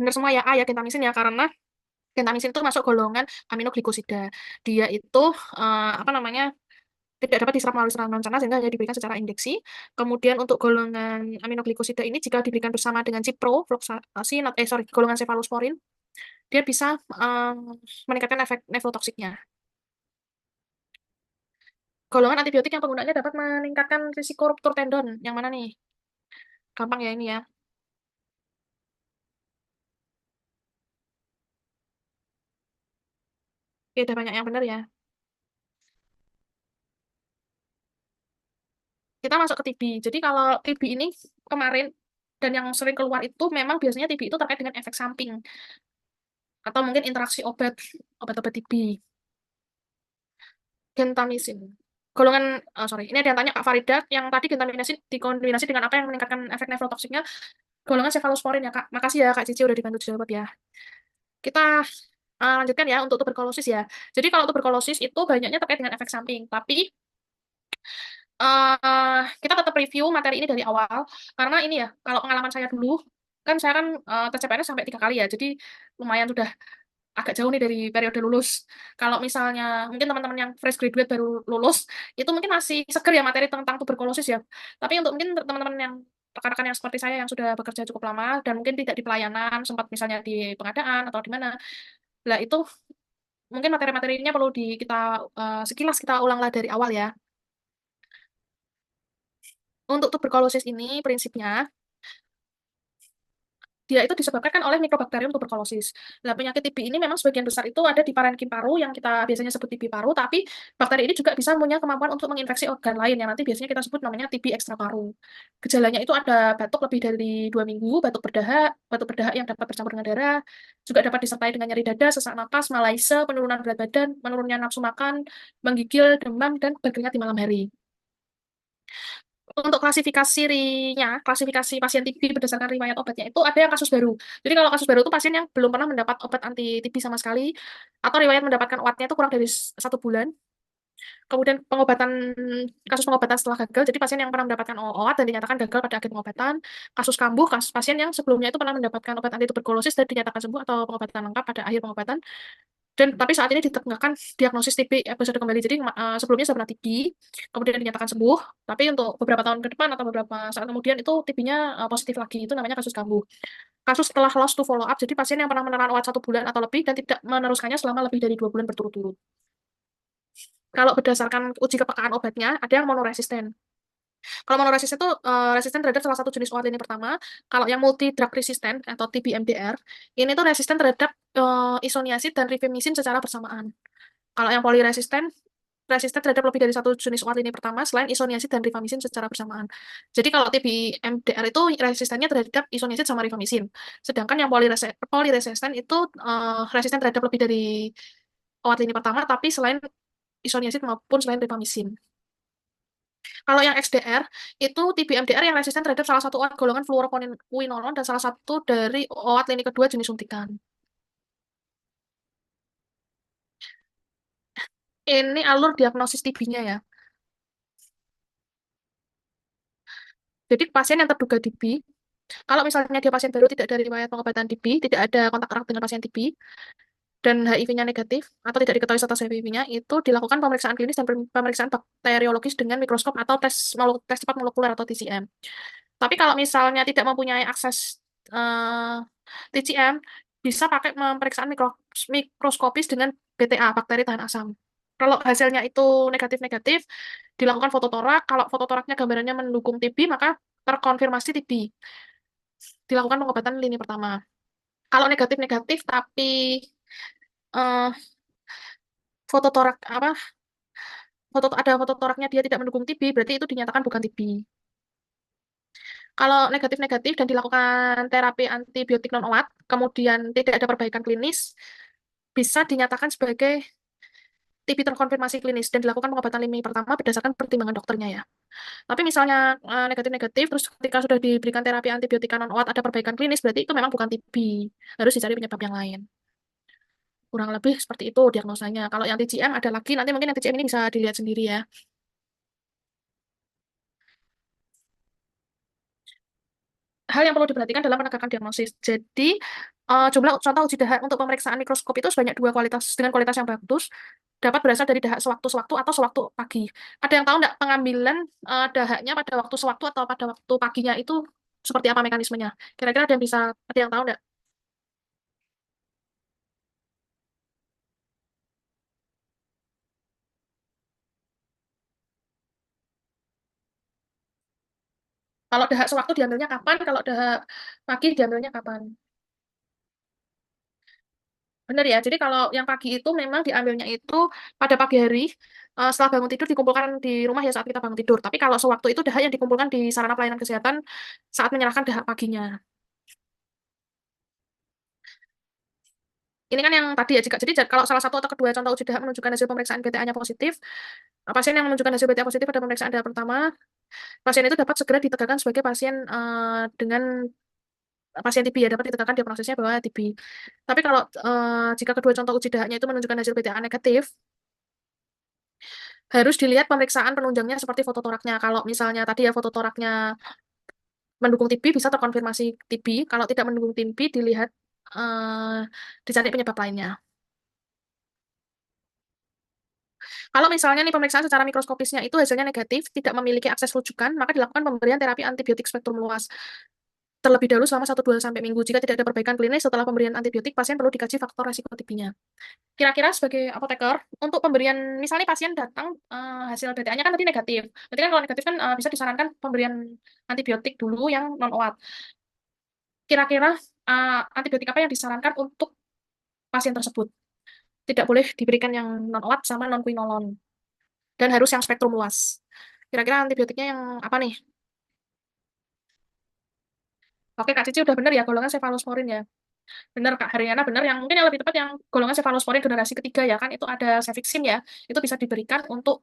Speaker 1: Benar semua ya A ya gentamicin ya karena gentamicin itu masuk golongan aminoglikosida. Dia itu apa namanya tidak dapat diserap melalui saluran cerna sehingga hanya diberikan secara injeksi. Kemudian untuk golongan aminoglikosida ini jika diberikan bersama dengan ciprofloxacin, golongan cephalosporin, dia bisa meningkatkan efek nefrotoksiknya. Golongan antibiotik yang penggunaannya dapat meningkatkan risiko ruptur tendon. Yang mana nih? Gampang ya ini ya. Oke, udah banyak yang benar ya. Kita masuk ke TB. Jadi kalau TB ini kemarin dan yang sering keluar itu memang biasanya TB itu terkait dengan efek samping atau mungkin interaksi obat-obat TB. Gentamicin. Golongan, ini ada yang tanya Kak Farida, yang tadi gentamicin dikombinasi dengan apa yang meningkatkan efek nefrotoksiknya? Golongan cefalosporin ya Kak. Makasih ya Kak Cici udah dibantu jawab ya. Kita lanjutkan ya untuk tuberkulosis ya. Jadi kalau tuberkulosis itu banyaknya terkait dengan efek samping, tapi kita tetap review materi ini dari awal karena ini ya kalau pengalaman saya dulu kan saya kan tes CPNS sampai 3 kali ya jadi lumayan sudah agak jauh nih dari periode lulus. Kalau misalnya mungkin teman-teman yang fresh graduate baru lulus itu mungkin masih seger ya materi tentang tuberkulosis ya. Tapi untuk mungkin teman-teman yang rekan-rekan yang seperti saya yang sudah bekerja cukup lama dan mungkin tidak di pelayanan sempat misalnya di pengadaan atau di mana, lah itu mungkin materi-materinya perlu kita sekilas kita ulanglah dari awal ya. Untuk tuberkulosis ini prinsipnya dia itu disebabkan kan oleh Mycobacterium tuberculosis. Nah, penyakit TB ini memang sebagian besar itu ada di parenkim paru yang kita biasanya sebut TB paru, tapi bakteri ini juga bisa punya kemampuan untuk menginfeksi organ lain yang nanti biasanya kita sebut namanya TB ekstra paru. Gejalanya itu ada batuk lebih dari 2 minggu, batuk berdahak yang dapat bercampur dengan darah, juga dapat disertai dengan nyeri dada, sesak napas, malaise, penurunan berat badan, menurunnya nafsu makan, menggigil, demam, dan berkeringat di malam hari. Untuk klasifikasi pasien TB berdasarkan riwayat obatnya itu ada yang kasus baru. Jadi kalau kasus baru itu pasien yang belum pernah mendapat obat anti TB sama sekali, atau riwayat mendapatkan obatnya itu kurang dari 1 bulan. Kemudian kasus pengobatan setelah gagal, jadi pasien yang pernah mendapatkan obat dan dinyatakan gagal pada akhir pengobatan. Kasus kambuh, kasus pasien yang sebelumnya itu pernah mendapatkan obat anti tuberkulosis dan dinyatakan sembuh atau pengobatan lengkap pada akhir pengobatan. Dan tapi saat ini ditegakkan diagnosis TB episode kembali. Jadi sebelumnya sudah pernah TB, kemudian dinyatakan sembuh, tapi untuk beberapa tahun ke depan atau beberapa saat kemudian itu TB-nya positif lagi. Itu namanya kasus kambuh. Kasus setelah lost to follow up, jadi pasien yang pernah menelan obat 1 bulan atau lebih dan tidak meneruskannya selama lebih dari 2 bulan berturut-turut. Kalau berdasarkan uji kepekaan obatnya, ada yang monoresisten. Kalau monoresisten itu resisten terhadap salah satu jenis obat ini pertama. Kalau yang multi drug resistant atau TB-MDR, ini tuh resisten terhadap isoniazid dan rifamycin secara bersamaan. Kalau yang poliresisten, resisten terhadap lebih dari satu jenis obat ini pertama selain isoniazid dan rifamycin secara bersamaan. Jadi kalau TB-MDR itu resistennya terhadap isoniazid sama rifamycin. Sedangkan yang poliresisten itu resisten terhadap lebih dari obat ini pertama tapi selain isoniazid maupun selain rifamycin. Kalau yang XDR, itu TB-MDR yang resisten terhadap salah satu obat golongan fluoroquinolone dan salah satu dari obat lini kedua jenis suntikan. Ini alur diagnosis TB-nya ya. Jadi pasien yang terduga TB, kalau misalnya dia pasien baru tidak ada riwayat pengobatan TB, tidak ada kontak erat dengan pasien TB, dan HIV-nya negatif atau tidak diketahui status HIV-nya, itu dilakukan pemeriksaan klinis dan pemeriksaan bakteriologis dengan mikroskop atau tes cepat molekuler atau TCM. Tapi kalau misalnya tidak mempunyai akses TCM, bisa pakai pemeriksaan mikroskopis dengan BTA, bakteri tahan asam. Kalau hasilnya itu negatif-negatif, dilakukan fototorak. Kalau fototoraknya gambarannya mendukung TB, maka terkonfirmasi TB, dilakukan pengobatan lini pertama. Kalau negatif-negatif tapi eh, foto torak apa foto toraknya dia tidak mendukung TB, berarti itu dinyatakan bukan TB. Kalau negatif-negatif dan dilakukan terapi antibiotik non oat, kemudian tidak ada perbaikan klinis, bisa dinyatakan sebagai TB terkonfirmasi klinis dan dilakukan pengobatan lini pertama berdasarkan pertimbangan dokternya ya. Tapi misalnya negatif-negatif, terus ketika sudah diberikan terapi antibiotika non oat ada perbaikan klinis, berarti itu memang bukan TB, harus dicari penyebab yang lain. Kurang lebih seperti itu diagnosanya. Kalau yang TCM ada lagi, nanti mungkin yang TCM ini bisa dilihat sendiri ya. Hal yang perlu diperhatikan dalam penegakan diagnosis. Jadi, jumlah contoh uji dahak untuk pemeriksaan mikroskop itu sebanyak dua kualitas dengan kualitas yang bagus, dapat berasal dari dahak sewaktu-sewaktu atau sewaktu pagi. Ada yang tahu nggak pengambilan dahaknya pada waktu sewaktu atau pada waktu paginya itu seperti apa mekanismenya? Kira-kira ada yang tahu nggak? Kalau dahak sewaktu diambilnya kapan? Kalau dahak pagi diambilnya kapan? Benar ya. Jadi kalau yang pagi itu memang diambilnya itu pada pagi hari setelah bangun tidur dikumpulkan di rumah ya saat kita bangun tidur. Tapi kalau sewaktu itu dahak yang dikumpulkan di sarana pelayanan kesehatan saat menyerahkan dahak paginya. Ini kan yang tadi ya, kalau salah satu atau kedua contoh uji dahak menunjukkan hasil pemeriksaan BTA-nya positif, pasien yang menunjukkan hasil BTA positif pada pemeriksaan dahak pertama, pasien itu dapat segera ditegakkan sebagai pasien dengan pasien TB ya, dapat ditegakkan diagnosisnya bahwa TB. Tapi kalau jika kedua contoh uji dahaknya itu menunjukkan hasil BTA negatif, harus dilihat pemeriksaan penunjangnya seperti foto toraknya. Kalau misalnya tadi ya foto toraknya mendukung TB bisa terkonfirmasi TB. Kalau tidak mendukung TB dilihat dicari penyebab lainnya. Kalau misalnya nih pemeriksaan secara mikroskopisnya itu hasilnya negatif, tidak memiliki akses rujukan, maka dilakukan pemberian terapi antibiotik spektrum luas. Terlebih dahulu selama 1-2 sampai minggu. Jika tidak ada perbaikan klinis setelah pemberian antibiotik, pasien perlu dikaji faktor resiko TB-nya. Kira-kira sebagai apoteker, untuk pemberian, misalnya pasien datang, hasil BTA-nya kan tadi negatif. Berarti kan kalau negatif kan bisa disarankan pemberian antibiotik dulu yang non-oat. Kira-kira antibiotik apa yang disarankan untuk pasien tersebut? Tidak boleh diberikan yang non-oat sama non-quinolone. Dan harus yang spektrum luas. Kira-kira antibiotiknya yang apa nih? Oke, Kak Cici udah bener ya, golongan cefalosporin ya. Bener, Kak Haryana, bener. Yang mungkin yang lebih tepat yang golongan cefalosporin generasi ketiga ya, kan itu ada cefixim ya. Itu bisa diberikan untuk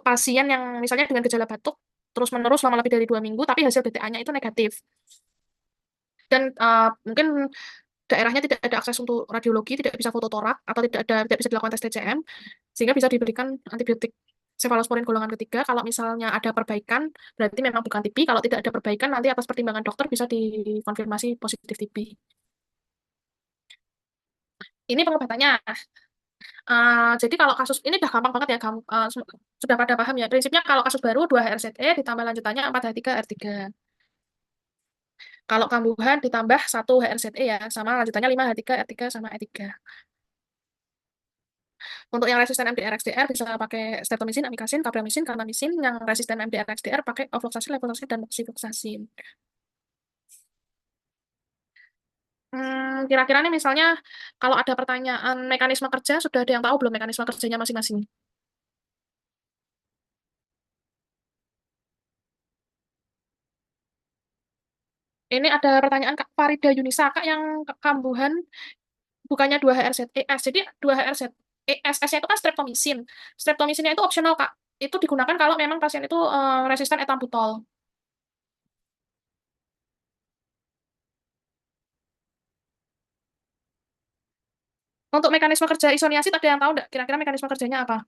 Speaker 1: pasien yang misalnya dengan gejala batuk terus-menerus selama lebih dari 2 minggu, tapi hasil BTA-nya itu negatif. Dan mungkin daerahnya tidak ada akses untuk radiologi, tidak bisa foto torak, atau tidak bisa dilakukan tes TCM, sehingga bisa diberikan antibiotik cefalosporin golongan ketiga. Kalau misalnya ada perbaikan, berarti memang bukan TB. Kalau tidak ada perbaikan, nanti atas pertimbangan dokter bisa dikonfirmasi positif TB. Ini pengobatannya. Jadi kalau kasus ini udah gampang banget ya, sudah pada paham ya. Prinsipnya kalau kasus baru 2 HRZE ditambah lanjutannya 4H3R3. Kalau kambuhan ditambah 1 HRZE ya, sama lanjutannya 5H3R3 sama E3. Untuk yang resisten MDR XDR bisa pakai streptomycin, amikacin, kapramycin, karbamycin. Yang resisten MDR XDR pakai ofloxacin, levofloxacin, dan moxifloxacin. Kira-kira nih misalnya kalau ada pertanyaan mekanisme kerja, sudah ada yang tahu belum mekanisme kerjanya masing-masing? Ini ada pertanyaan Kak Farida Yunisa, Kak, yang kambuhan bukannya 2 HRZES. Jadi 2 HRZES-nya itu kan streptomycin. Streptomycinnya itu opsional, Kak. Itu digunakan kalau memang pasien itu resisten etambutol. Untuk mekanisme kerja isoniazid ada yang tahu nggak? Kira-kira mekanisme kerjanya apa?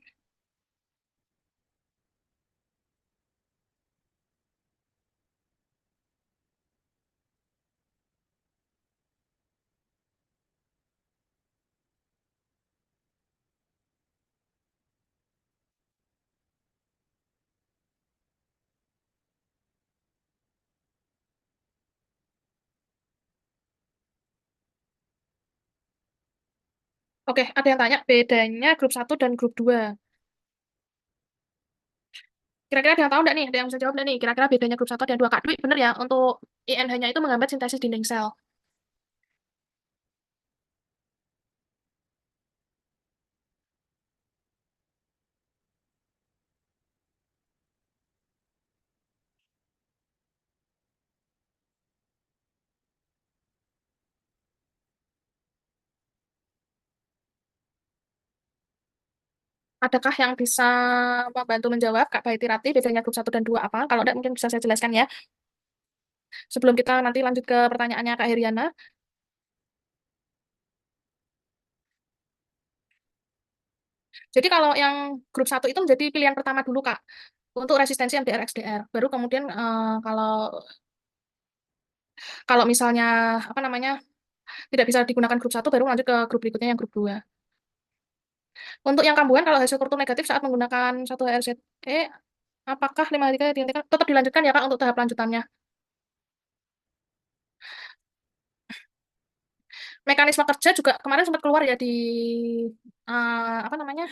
Speaker 1: Oke, ada yang tanya bedanya grup 1 dan grup 2. Kira-kira ada yang tahu nggak nih? Ada yang bisa jawab nggak nih? Kira-kira bedanya grup 1 dan 2 Kak Dwi, bener ya? Untuk INH-nya itu menghambat sintesis dinding sel. Adakah yang bisa membantu menjawab, Kak Baiti Rati, bedanya grup 1 dan 2 apa? Kalau tidak, mungkin bisa saya jelaskan ya. Sebelum kita nanti lanjut ke pertanyaannya Kak Heriana. Jadi kalau yang grup 1 itu menjadi pilihan pertama dulu, Kak, untuk resistensi MDR XDR. Baru kemudian kalau kalau misalnya apa namanya tidak bisa digunakan grup 1, baru lanjut ke grup berikutnya yang grup 2. Untuk yang kambuhan, kalau hasil kurtum negatif saat menggunakan satu HRZE, apakah 5 hari dihentikan? Tetap dilanjutkan ya, Kak, untuk tahap lanjutannya. Mekanisme kerja juga kemarin sempat keluar ya di apa namanya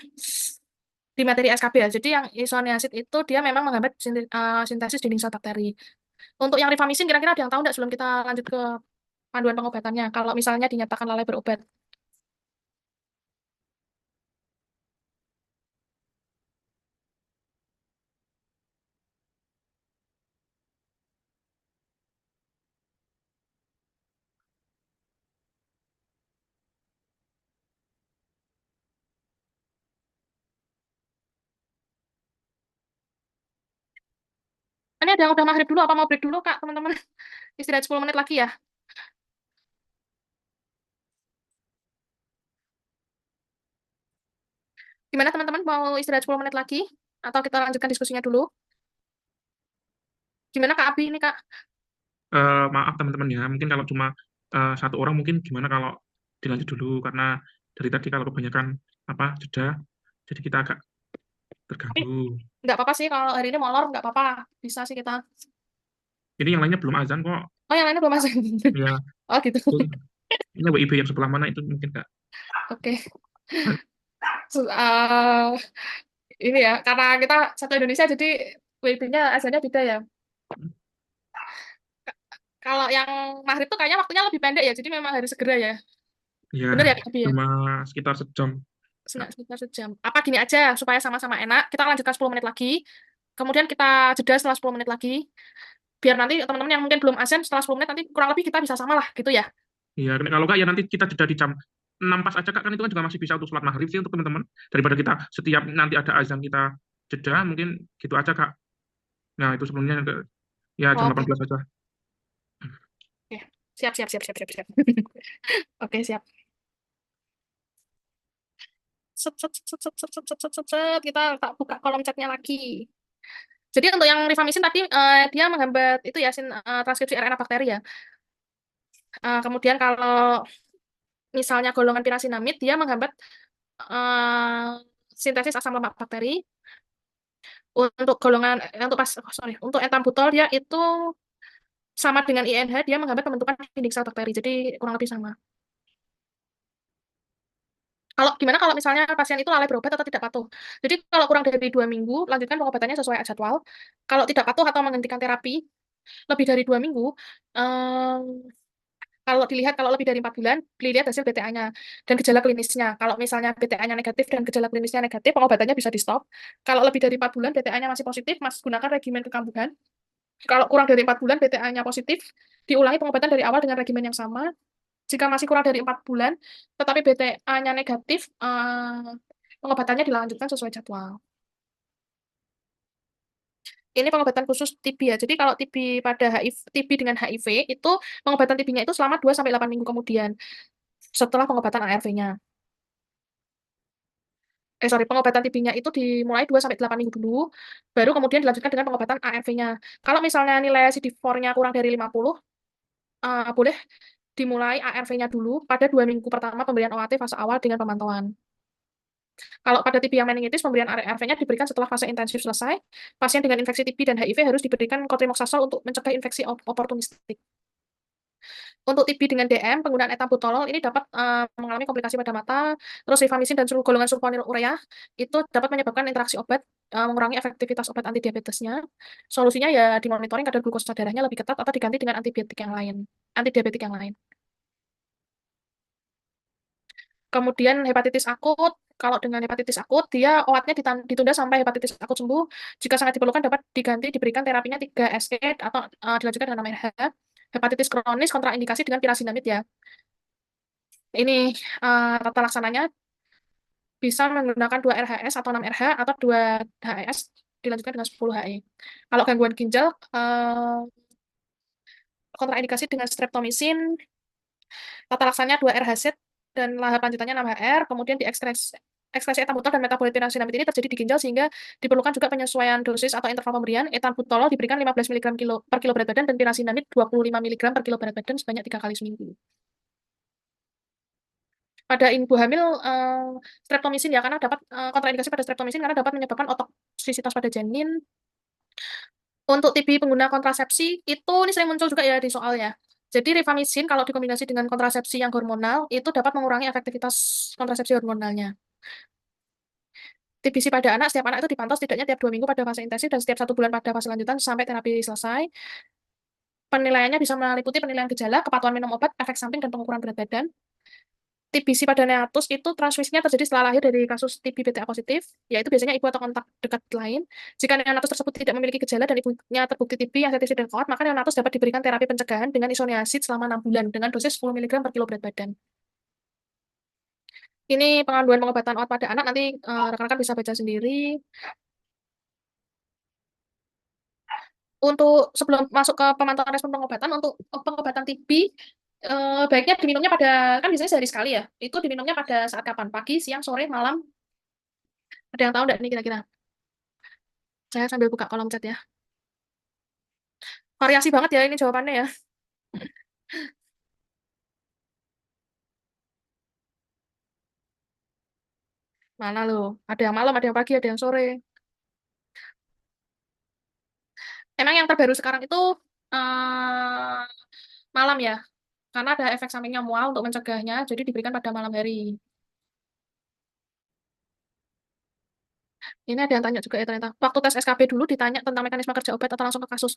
Speaker 1: di materi SKB ya. Jadi yang isoniazid itu dia memang menghambat sintesis dinding sel bakteri. Untuk yang rifamycin kira-kira ada yang tahu nggak sebelum kita lanjut ke panduan pengobatannya? Kalau misalnya dinyatakan lalai berobat. Ini ada yang udah maghrib dulu apa mau break dulu Kak, teman-teman? Istirahat 10 menit lagi ya. Gimana teman-teman mau istirahat 10 menit lagi? Atau kita lanjutkan diskusinya dulu? Gimana Kak Abi ini Kak?
Speaker 2: Maaf teman-teman ya, mungkin kalau cuma satu orang mungkin gimana kalau dilanjut dulu karena dari tadi kalau kebanyakan apa jeda, jadi kita agak
Speaker 1: Tapi
Speaker 2: terganggu.
Speaker 1: nggak apa-apa sih kalau hari ini molor, nggak apa-apa. Bisa sih kita.
Speaker 2: Ini yang lainnya belum azan kok,
Speaker 1: Oh yang lainnya belum masuk.
Speaker 2: ya.
Speaker 1: Oh gitu.
Speaker 2: Betul. Ini WIB yang sebelah mana itu mungkin nggak.
Speaker 1: Oke. Ini ya, karena kita satu Indonesia jadi WIB-nya azannya beda ya. Kalau yang maghrib tuh kayaknya waktunya lebih pendek ya, jadi memang harus segera ya.
Speaker 2: Ya,
Speaker 1: Bener ya Kak Abi ya?
Speaker 2: cuma sekitar sejam. Nah,
Speaker 1: Sekitar sejam. Apa gini aja supaya sama-sama enak, kita lanjutkan 10 menit lagi. Kemudian kita jeda setelah 10 menit lagi. Biar nanti teman-teman yang mungkin belum azan setelah 10 menit nanti kurang lebih kita bisa sama lah gitu ya.
Speaker 2: ya kalau nggak ya nanti kita jeda di jam 6 pas aja Kak, kan itu kan juga masih bisa untuk sholat maghrib sih untuk teman-teman. Daripada kita setiap nanti ada azan kita jeda, mungkin gitu aja Kak. Nah, itu sebelumnya ya jam
Speaker 1: Oke.
Speaker 2: 18 aja.
Speaker 1: Oke. Siap, siap, siap, siap, siap, siap. Oke, siap. Set, set, set, set, set, set, set, set, set, set. Kita tak buka kolom chatnya lagi. Jadi untuk yang rifamycin tadi dia menghambat itu ya transkripsi RNA bakteri ya. Kemudian kalau misalnya golongan pirasinamid dia menghambat eh, sintesis asam lemak bakteri. Untuk golongan untuk pas oh, sorry untuk etambutol dia itu sama dengan INH dia menghambat pembentukan dinding sel bakteri. Jadi kurang lebih sama. Kalau gimana kalau misalnya pasien itu lalai berobat atau tidak patuh? Jadi kalau kurang dari 2 minggu, lanjutkan pengobatannya sesuai jadwal. Kalau tidak patuh atau menghentikan terapi lebih dari 2 minggu, em, kalau lebih dari 4 bulan, dilihat hasil BTA-nya dan gejala klinisnya. Kalau misalnya BTA-nya negatif dan gejala klinisnya negatif, pengobatannya bisa di stop. Kalau lebih dari 4 bulan, BTA-nya masih positif, mas gunakan regimen kekambuhan. Kalau kurang dari 4 bulan, BTA-nya positif, diulangi pengobatan dari awal dengan regimen yang sama. Jika masih kurang dari 4 bulan, tetapi BTA-nya negatif, pengobatannya dilanjutkan sesuai jadwal. Ini pengobatan khusus TB ya. Jadi kalau TB pada HIV, TB dengan HIV itu pengobatan TB-nya itu selama 2 sampai 8 minggu kemudian setelah pengobatan ARV-nya. Pengobatan TB-nya itu dimulai 2 sampai 8 minggu dulu, baru kemudian dilanjutkan dengan pengobatan ARV-nya. Kalau misalnya nilai CD4-nya kurang dari 50, boleh dimulai ARV-nya dulu pada 2 minggu pertama pemberian OAT fase awal dengan pemantauan. Kalau pada TB yang meningitis, pemberian ARV-nya diberikan setelah fase intensif selesai. Pasien dengan infeksi TB dan HIV harus diberikan cotrimoxazole untuk mencegah infeksi oportunistik. Untuk TB dengan DM, penggunaan etambutolol ini dapat mengalami komplikasi pada mata, terus rifamicin dan golongan sulfonylurea itu dapat menyebabkan interaksi obat, mengurangi efektivitas obat antidiabetesnya. Solusinya ya dimonitoring kadar glukosa darahnya lebih ketat atau diganti dengan antibiotik yang lain, antidiabetik yang lain. Kemudian hepatitis akut, kalau dengan hepatitis akut, dia obatnya ditunda sampai hepatitis akut sembuh. Jika sangat diperlukan dapat diganti diberikan terapinya 3SE atau dilanjutkan dengan 6RH. Hepatitis kronis kontraindikasi dengan pirasinamid ya. Ini tata laksananya bisa menggunakan 2 RHS atau 6 RH atau 2 HES dilanjutkan dengan 10 HE. Kalau gangguan ginjal, kontraindikasi dengan streptomisin, tata laksananya 2 RHZ dan lahap lanjutannya 6HR, kemudian ekskresi etanbutol dan metabolit pirasinamid ini terjadi di ginjal sehingga diperlukan juga penyesuaian dosis atau interval pemberian. Etanbutol diberikan 15 mg per kilo berat badan dan pirasinamid 25 mg per kilo berat badan sebanyak 3 kali seminggu. Pada ibu hamil, streptomisin ya, karena dapat kontraindikasi pada streptomisin karena dapat menyebabkan otoksisitas pada janin. Untuk TB pengguna kontrasepsi itu ini sering muncul juga ya di soalnya. Jadi rifamicin kalau dikombinasi dengan kontrasepsi yang hormonal itu dapat mengurangi efektivitas kontrasepsi hormonalnya. TBC pada anak, setiap anak itu dipantau setidaknya tiap 2 minggu pada fase intensif dan setiap 1 bulan pada fase lanjutan sampai terapi selesai. Penilaiannya bisa meliputi penilaian gejala, kepatuhan minum obat, efek samping, dan pengukuran berat badan. TBC pada neonatus itu transmisinya terjadi setelah lahir dari kasus TB BTA positif, yaitu biasanya ibu atau kontak dekat lain. Jika neonatus tersebut tidak memiliki gejala dan ibunya terbukti TB yang sensitif dan kuat, maka neonatus dapat diberikan terapi pencegahan dengan isoniazid selama 6 bulan dengan dosis 10 mg per kilo berat badan. Ini pengaduan pengobatan obat pada anak, nanti rekan-rekan bisa baca sendiri. Untuk sebelum masuk ke pemantauan respon pengobatan, untuk pengobatan TB, baiknya diminumnya pada, kan biasanya sehari sekali ya, itu diminumnya pada saat kapan? Pagi, siang, sore, malam? Ada yang tahu nggak nih kira-kira? Saya sambil buka kolom chat ya. Variasi banget ya ini jawabannya ya. Mana loh? Ada yang malam, ada yang pagi, ada yang sore. Emang yang terbaru sekarang itu eh, malam ya, karena ada efek sampingnya mual untuk mencegahnya, jadi diberikan pada malam hari. Ini ada yang tanya juga ya ternyata. Waktu tes SKB dulu ditanya tentang mekanisme kerja obat atau langsung ke kasus.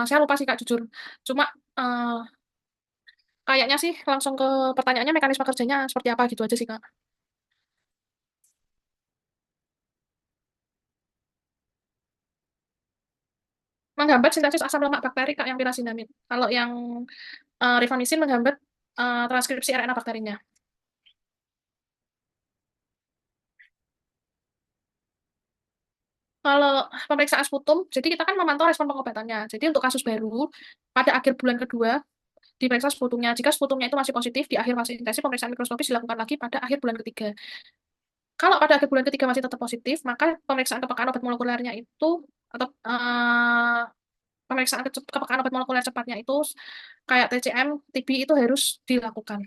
Speaker 1: Saya lupa sih Kak, jujur. Cuma eh, kayaknya sih langsung ke pertanyaannya mekanisme kerjanya seperti apa gitu aja sih Kak. Menghambat sintesis asam lemak bakteri Kak yang pirasinamid. Kalau yang rifamicin menghambat transkripsi RNA bakterinya. Kalau pemeriksaan sputum, jadi kita kan memantau respon pengobatannya. Jadi untuk kasus baru, pada akhir bulan kedua, diperiksa sputumnya. Jika sputumnya itu masih positif, di akhir fase intensif, pemeriksaan mikroskopis dilakukan lagi pada akhir bulan ketiga. Kalau pada akhir bulan ketiga masih tetap positif, maka pemeriksaan kepekaan obat molekulernya itu, atau pemeriksaan kepekaan obat molekuler cepatnya itu, kayak TCM, TB itu harus dilakukan.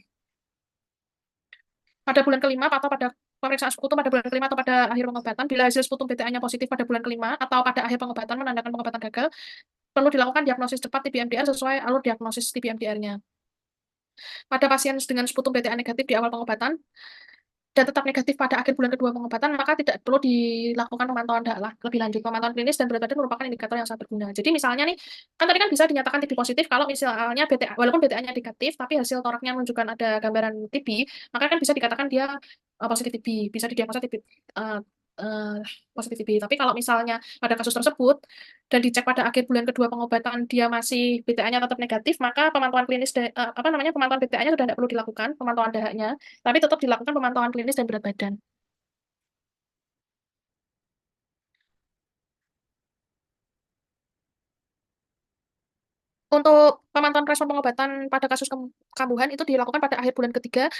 Speaker 1: Pada bulan kelima atau pada pemeriksaan sputum pada bulan kelima atau pada akhir pengobatan, bila hasil sputum BTA-nya positif pada bulan kelima atau pada akhir pengobatan menandakan pengobatan gagal, perlu dilakukan diagnosis cepat TB-MDR sesuai alur diagnosis TB-MDR-nya. Pada pasien dengan sputum BTA negatif di awal pengobatan dan tetap negatif pada akhir bulan kedua pengobatan, maka tidak perlu dilakukan pemantauan dalam lebih lanjut. Pemantauan klinis dan berat badan merupakan indikator yang sangat berguna. Jadi misalnya nih, kan tadi kan bisa dinyatakan TB positif kalau misalnya BTA, walaupun BTA-nya negatif, tapi hasil toraknya menunjukkan ada gambaran TB, maka kan bisa dikatakan dia positif TB, bisa didiagnosa TB, uh, uh, positif TB. Tapi kalau misalnya pada kasus tersebut dan dicek pada akhir bulan kedua pengobatan dia masih BTA-nya tetap negatif, maka pemantauan klinis apa namanya pemantauan BTA-nya sudah tidak perlu dilakukan, pemantauan dahaknya, tapi tetap dilakukan pemantauan klinis dan berat badan. Untuk pemantauan respon pengobatan pada kasus kambuhan itu dilakukan pada akhir bulan ketiga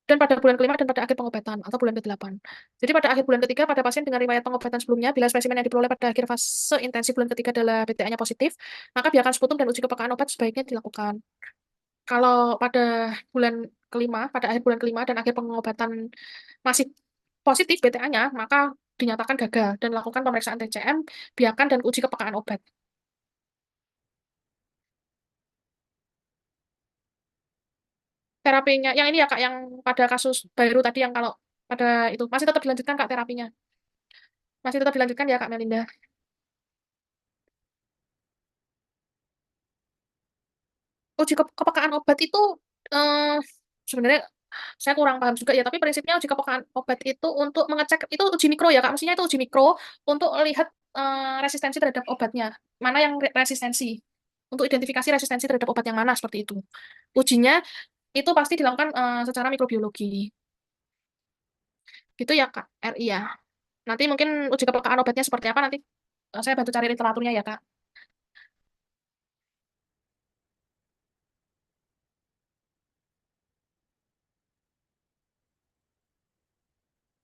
Speaker 1: dan pada bulan kelima dan pada akhir pengobatan atau bulan ke-8. Jadi pada akhir bulan ketiga pada pasien dengan riwayat pengobatan sebelumnya, bila spesimen yang diperoleh pada akhir fase intensif bulan ketiga adalah BTA-nya positif, maka biarkan sputum dan uji kepekaan obat sebaiknya dilakukan. Kalau pada bulan kelima, pada akhir bulan kelima dan akhir pengobatan masih positif BTA-nya, maka dinyatakan gagal dan lakukan pemeriksaan TCM, biarkan dan uji kepekaan obat. Terapinya yang ini ya Kak, yang pada kasus baru tadi yang kalau pada itu masih tetap dilanjutkan Kak terapinya. Masih tetap dilanjutkan ya Kak Melinda. Uji kepekaan obat itu eh, sebenarnya saya kurang paham juga ya, tapi prinsipnya uji kepekaan obat itu untuk mengecek itu uji mikro ya Kak. Maksudnya itu uji mikro untuk lihat resistensi terhadap obatnya. Mana yang resistensi. Untuk identifikasi resistensi terhadap obat yang mana seperti itu. Ujinya itu pasti dilakukan secara mikrobiologi. Gitu ya Kak, RI ya. Nanti mungkin uji kepekaan obatnya seperti apa nanti saya bantu cari literaturnya ya Kak.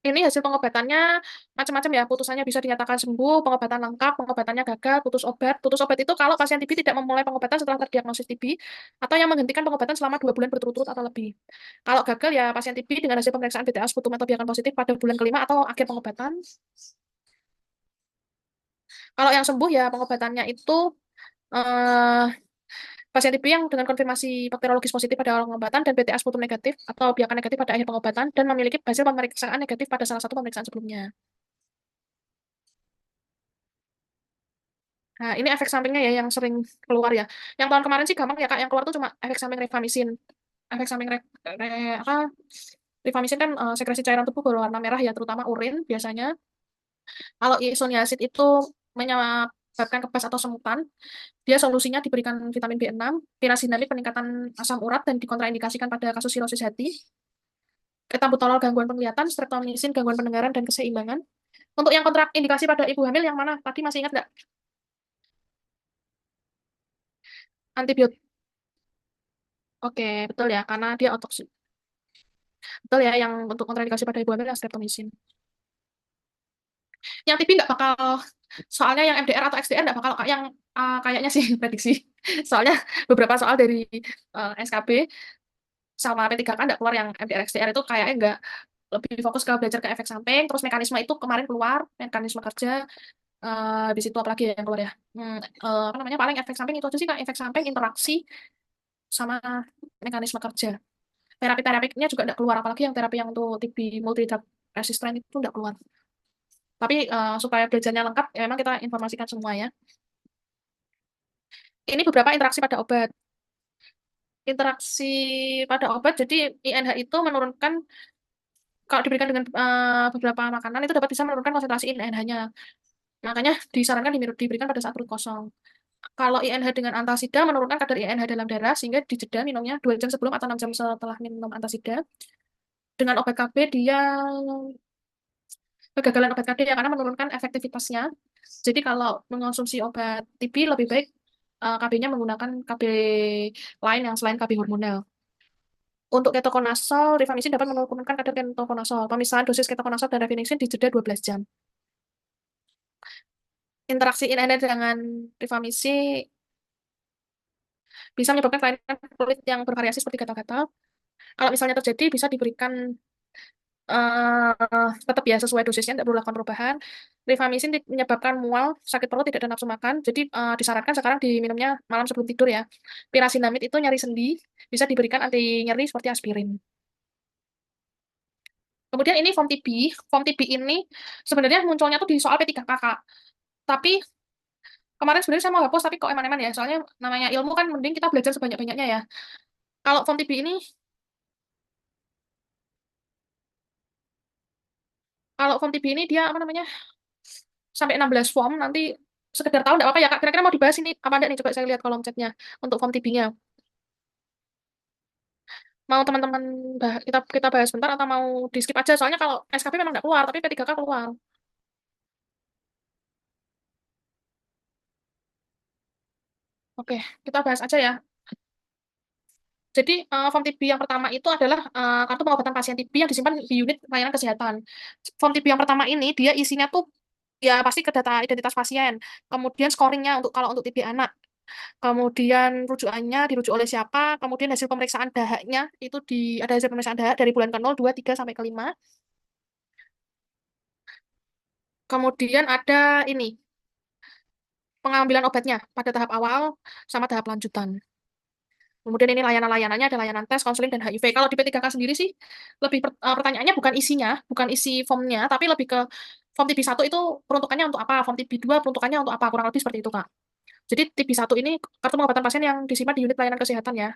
Speaker 1: Ini hasil pengobatannya macam-macam ya. Putusannya bisa dinyatakan sembuh, pengobatan lengkap, pengobatannya gagal, putus obat. Putus obat itu kalau pasien TB tidak memulai pengobatan setelah terdiagnosis TB atau yang menghentikan pengobatan selama 2 bulan berturut-turut atau lebih. Kalau gagal ya pasien TB dengan hasil pemeriksaan BTA sputum atau biakan positif pada bulan kelima atau akhir pengobatan. Kalau yang sembuh ya pengobatannya itu eh, pasien TB yang dengan konfirmasi bakteriologis positif pada awal pengobatan dan BTA sputum negatif atau biakan negatif pada akhir pengobatan dan memiliki hasil pemeriksaan negatif pada salah satu pemeriksaan sebelumnya. Nah, ini efek sampingnya ya yang sering keluar ya. Yang tahun kemarin sih gampang ya Kak, yang keluar tuh cuma efek samping rifampicin. Efek samping apa, rifampicin kan sekresi cairan tubuh berwarna merah ya, terutama urin biasanya. Kalau isoniazid itu menyebabkan kebas atau semutan, dia solusinya diberikan vitamin B6, pirazinamid peningkatan asam urat dan dikontraindikasikan pada kasus sirosis hati, etabutalol gangguan penglihatan, streptomycin gangguan pendengaran dan keseimbangan. Untuk yang kontraindikasi pada ibu hamil yang mana? Tadi masih ingat nggak? Antibiotik. Oke, betul ya, karena dia otoksi. Betul ya, yang untuk kontraindikasi pada ibu hamil yang streptomycin. Yang TB nggak bakal, soalnya yang MDR atau XDR nggak bakal, yang kayaknya sih prediksi. Soalnya beberapa soal dari SKB sama P3K nggak keluar yang MDR XDR itu kayaknya nggak, lebih fokus ke belajar ke efek samping, terus mekanisme itu kemarin keluar, mekanisme kerja, di situ apalagi yang keluar ya. Apa namanya, paling efek samping itu aja sih Kak, efek samping, interaksi, sama mekanisme kerja. Terapi-terapinya juga nggak keluar, apalagi yang terapi yang untuk TB multi drug resistant itu nggak keluar. Tapi supaya belajarnya lengkap, ya memang kita informasikan semua ya. Ini beberapa interaksi pada obat. Interaksi pada obat, jadi INH itu menurunkan, kalau diberikan dengan beberapa makanan, itu dapat bisa menurunkan konsentrasi INH-nya. Makanya disarankan diberikan pada saat perut kosong. Kalau INH dengan antasida menurunkan kadar INH dalam darah, sehingga dijeda minumnya 2 jam sebelum atau 6 jam setelah minum antasida. Dengan obat KB, dia kegagalan obat KB ya, karena menurunkan efektivitasnya. Jadi kalau mengonsumsi obat TB lebih baik KB-nya menggunakan KB lain yang selain KB hormonal. Untuk ketokonazol, rifamycin dapat menurunkan kadar ketokonazol. Pemisahan dosis ketokonazol dan rifamycin di jeda 12 jam. Interaksi inanida dengan rifamycin bisa menyebabkan kelainan kulit yang bervariasi seperti gatal-gatal. Kalau misalnya terjadi, bisa diberikan tetap ya sesuai dosisnya, tidak perlu lakukan perubahan. Rifamycin menyebabkan mual, sakit perut, tidak ada nafsu makan. Jadi disarankan sekarang diminumnya malam sebelum tidur ya. Pirazinamid itu nyeri sendi, bisa diberikan anti nyeri seperti aspirin. Kemudian ini form TB. Form TB ini sebenarnya munculnya tuh di soal P3K, Kak. Tapi kemarin sebenarnya saya mau hapus, tapi kok eman-eman ya. Soalnya namanya ilmu kan mending kita belajar sebanyak-banyaknya ya. Kalau form TB ini, kalau form TB ini dia apa namanya, sampai 16 form, nanti sekedar tahu nggak apa-apa ya Kak. Kira-kira mau dibahas ini apa enggak nih? Coba saya lihat kolom chatnya untuk form TB-nya. Mau teman-teman kita kita bahas bentar atau mau di skip aja? Soalnya kalau SKP memang nggak keluar, tapi P3K keluar. Oke, kita bahas aja ya. Jadi, form TB yang pertama itu adalah kartu pengobatan pasien TB yang disimpan di unit layanan kesehatan. Form TB yang pertama ini dia isinya tuh ya pasti ke data identitas pasien, kemudian scoringnya untuk kalau untuk TB anak, kemudian rujukannya dirujuk oleh siapa, kemudian hasil pemeriksaan dahaknya itu ada hasil pemeriksaan dahak dari bulan ke 0, 2, 3 sampai ke 5. Kemudian ada ini pengambilan obatnya pada tahap awal sama tahap lanjutan. Kemudian ini layanan-layanannya ada layanan tes, konseling, dan HIV. Kalau di P3K sendiri sih, lebih pertanyaannya bukan isinya, bukan isi formnya, tapi lebih ke form TB1 itu peruntukannya untuk apa, form TB2 peruntukannya untuk apa, kurang lebih seperti itu, Kak. Jadi TB1 ini kartu pengobatan pasien yang disimpan di unit pelayanan kesehatan ya.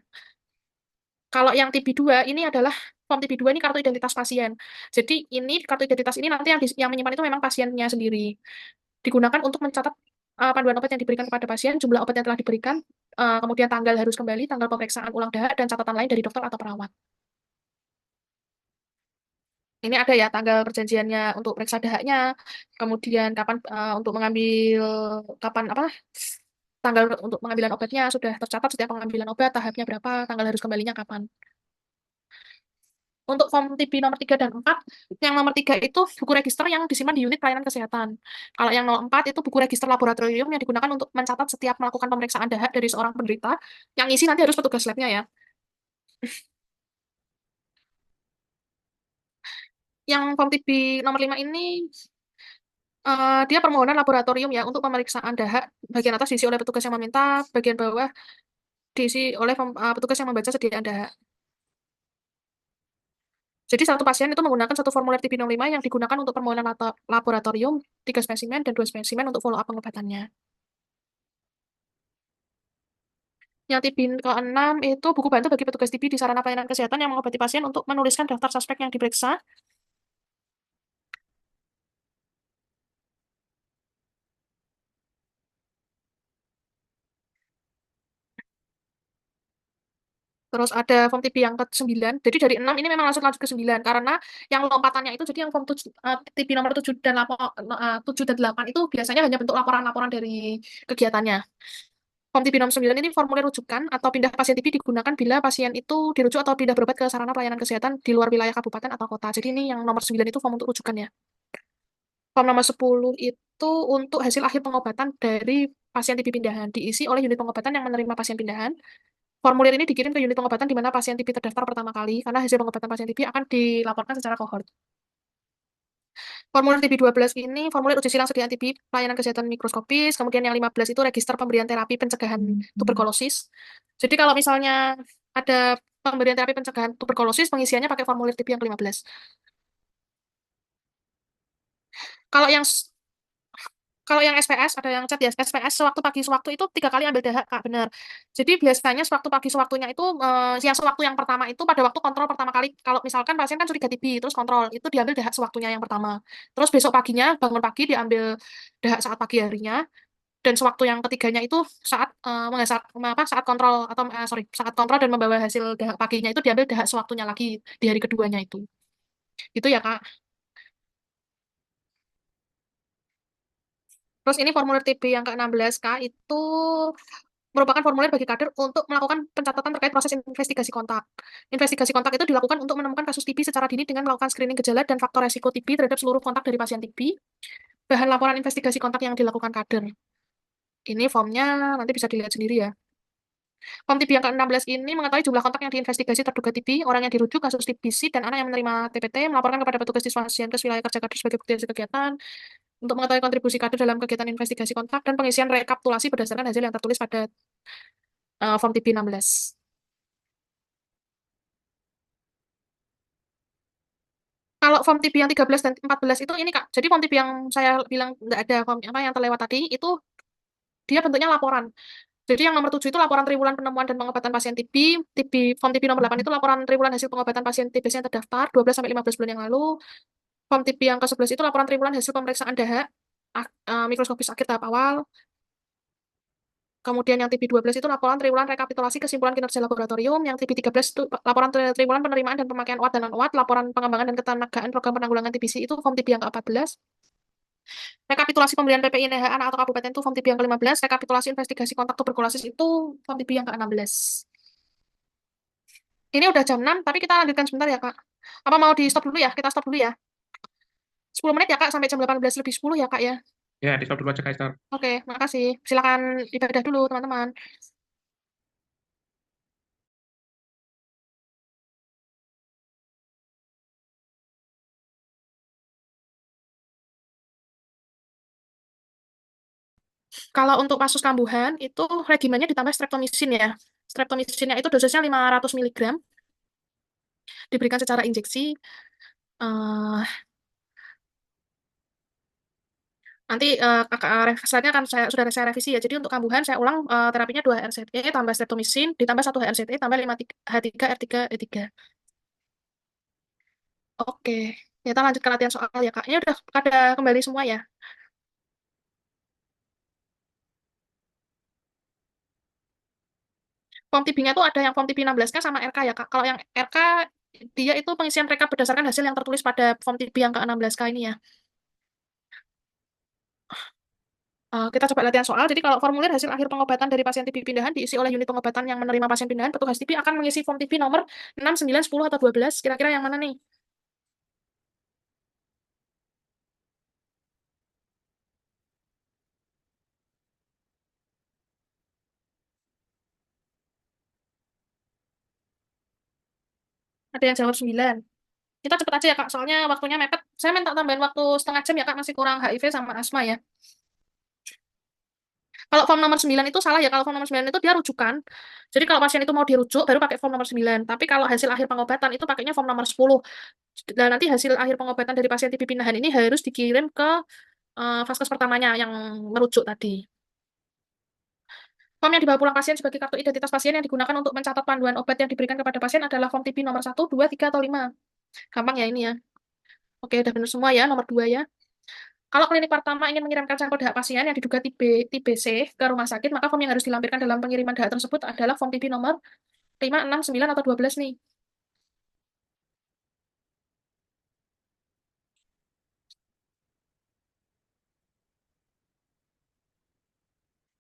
Speaker 1: Kalau yang TB2 ini adalah form TB2 ini kartu identitas pasien. Jadi ini kartu identitas ini nanti yang menyimpan itu memang pasiennya sendiri. Digunakan untuk mencatat panduan obat yang diberikan kepada pasien, jumlah obat yang telah diberikan, kemudian tanggal harus kembali, tanggal pemeriksaan ulang dahak, dan catatan lain dari dokter atau perawat. Ini ada ya tanggal perjanjiannya untuk periksa dahaknya, kemudian kapan untuk mengambil, kapan apa, tanggal untuk pengambilan obatnya sudah tercatat setiap pengambilan obat, tahapnya berapa, tanggal harus kembalinya kapan. Untuk form TB nomor 3 dan 4, yang nomor 3 itu buku register yang disimpan di unit pelayanan kesehatan. Kalau yang nomor 4 itu buku register laboratorium yang digunakan untuk mencatat setiap melakukan pemeriksaan dahak dari seorang penderita, yang isi nanti harus petugas labnya ya. Yang form TB nomor 5 ini dia permohonan laboratorium ya untuk pemeriksaan dahak. Bagian atas diisi oleh petugas yang meminta, bagian bawah diisi oleh petugas yang membaca sediaan dahak. Jadi satu pasien itu menggunakan satu formulir TB 05 yang digunakan untuk permohonan laboratorium, 3 spesimen, dan 2 spesimen untuk follow up pengobatannya. Yang TB ke-6 itu buku bantu bagi petugas TB di sarana pelayanan kesehatan yang mengobati pasien untuk menuliskan daftar suspek yang diperiksa. Terus ada form TB yang ke-9. Jadi dari 6 ini memang langsung lanjut ke 9. Karena yang lompatannya itu, jadi yang form TB nomor 7 dan 7 dan 8 itu biasanya hanya bentuk laporan-laporan dari kegiatannya. Form TB nomor 9 ini formulir rujukan atau pindah pasien TB digunakan bila pasien itu dirujuk atau pindah berobat ke sarana pelayanan kesehatan di luar wilayah kabupaten atau kota. Jadi ini yang nomor 9 itu form untuk rujukan ya. Form nomor 10 itu untuk hasil akhir pengobatan dari pasien TB pindahan. Diisi oleh unit pengobatan yang menerima pasien pindahan. Formulir ini dikirim ke unit pengobatan di mana pasien TB terdaftar pertama kali, karena hasil pengobatan pasien TB akan dilaporkan secara kohort. Formulir TB 12 ini formulir uji silang sediaan TB, pelayanan kesehatan mikroskopis, kemudian yang 15 itu register pemberian terapi pencegahan tuberkulosis. Jadi kalau misalnya ada pemberian terapi pencegahan tuberkulosis, pengisiannya pakai formulir TB yang ke-15. Kalau yang Kalau yang SPS, ada yang chat ya, SPS sewaktu pagi sewaktu itu 3 kali ambil dahak, Kak, benar. Jadi biasanya sewaktu pagi sewaktunya itu, yang sewaktu yang pertama itu pada waktu kontrol pertama kali, kalau misalkan pasien kan curiga TB, terus kontrol, itu diambil dahak sewaktunya yang pertama. Terus besok paginya, bangun pagi diambil dahak saat pagi harinya, dan sewaktu yang ketiganya itu saat saat kontrol atau saat kontrol dan membawa hasil dahak paginya itu diambil dahak sewaktunya lagi di hari keduanya itu. Itu ya, Kak. Terus ini formulir TB yang ke-16, Kak, itu merupakan formulir bagi kader untuk melakukan pencatatan terkait proses investigasi kontak. Investigasi kontak itu dilakukan untuk menemukan kasus TB secara dini dengan melakukan screening gejala dan faktor resiko TB terhadap seluruh kontak dari pasien TB. Bahan laporan investigasi kontak yang dilakukan kader. Ini formnya nanti bisa dilihat sendiri ya. Form TB yang ke-16 ini mengetahui jumlah kontak yang diinvestigasi terduga TB, orang yang dirujuk kasus TBC, dan anak yang menerima TPT, melaporkan kepada petugas Disfasiankes wilayah kerja kader sebagai bukti hasil kegiatan, untuk mengetahui kontribusi kader dalam kegiatan investigasi kontak, dan pengisian rekapitulasi berdasarkan hasil yang tertulis pada form TB 16. Kalau form TB yang 13 dan 14 itu ini Kak. Jadi form TB yang saya bilang nggak ada form apa yang terlewat tadi itu dia bentuknya laporan. Jadi yang nomor 7 itu laporan triwulan penemuan dan pengobatan pasien TB, form TB nomor 8 itu laporan triwulan hasil pengobatan pasien TBC yang terdaftar 12 sampai 15 bulan yang lalu. Form TB yang ke-11 itu laporan triwulan hasil pemeriksaan dahak mikroskopis akhir tahap awal. Kemudian yang TB 12 itu laporan triwulan rekapitulasi kesimpulan kinerja laboratorium. Yang TB 13 itu laporan triwulan penerimaan dan pemakaian OAT dan non-OAT, laporan pengembangan dan ketenagaan program penanggulangan TBC itu form TB yang ke-14. Rekapitulasi pemberian PPI NH anak atau kabupaten itu form TB yang ke-15. Rekapitulasi investigasi kontak tuberkulosis itu form TB yang ke-16. Ini udah jam 6, tapi kita lanjutkan sebentar ya, Kak. Apa mau di stop dulu ya? Kita stop dulu ya. 10 menit ya, Kak, sampai jam 18 lebih 10 ya, Kak ya.
Speaker 2: Ya, di stop dulu aja, Kak Esther.
Speaker 1: Oke, makasih. Silakan ibadah dulu, teman-teman. Kalau untuk kasus kambuhan, itu regimennya ditambah streptomycin ya. Streptomisinnya itu dosisnya 500 miligram, diberikan secara injeksi. Eh, Nanti slide-nya akan sudah saya revisi ya. Jadi untuk kambuhan saya ulang terapinya 2 RZE tambah streptomisin ditambah 1 HRZE tambah 5 H3 R3 E3. Oke, kita lanjut ke latihan soal ya Kak. Ini udah pada kembali semua ya. Form TB-nya tuh ada yang form TB 16K sama RK ya Kak. Kalau yang RK dia itu pengisian rekap berdasarkan hasil yang tertulis pada form TB yang ke-16K ini ya. Kita coba latihan soal. Jadi kalau formulir hasil akhir pengobatan dari pasien TB pindahan diisi oleh unit pengobatan yang menerima pasien pindahan, petugas TB akan mengisi form TB nomor 6, 9, 10, atau 12. Kira-kira yang mana nih? Ada yang jawab 9. Kita cepet aja ya Kak, soalnya waktunya mepet. Saya minta tambahin waktu setengah jam ya Kak, masih kurang HIV sama asma ya. Kalau form nomor 9 itu salah ya, kalau form nomor 9 itu dia rujukan. Jadi kalau pasien itu mau dirujuk, baru pakai form nomor 9. Tapi kalau hasil akhir pengobatan itu pakainya form nomor 10. Dan nanti hasil akhir pengobatan dari pasien TB pindahan ini harus dikirim ke vaskes pertamanya yang merujuk tadi. Form yang dibawa pulang pasien sebagai kartu identitas pasien yang digunakan untuk mencatat panduan obat yang diberikan kepada pasien adalah form TB nomor 1, 2, 3, atau 5. Gampang ya ini ya. Oke, udah benar semua ya, nomor 2 ya. Kalau klinik pertama ingin mengirimkan sampel dahak pasien yang diduga TBC ke rumah sakit, maka form yang harus dilampirkan dalam pengiriman dahak tersebut adalah form TB nomor 5, 6, 9, atau 12 nih.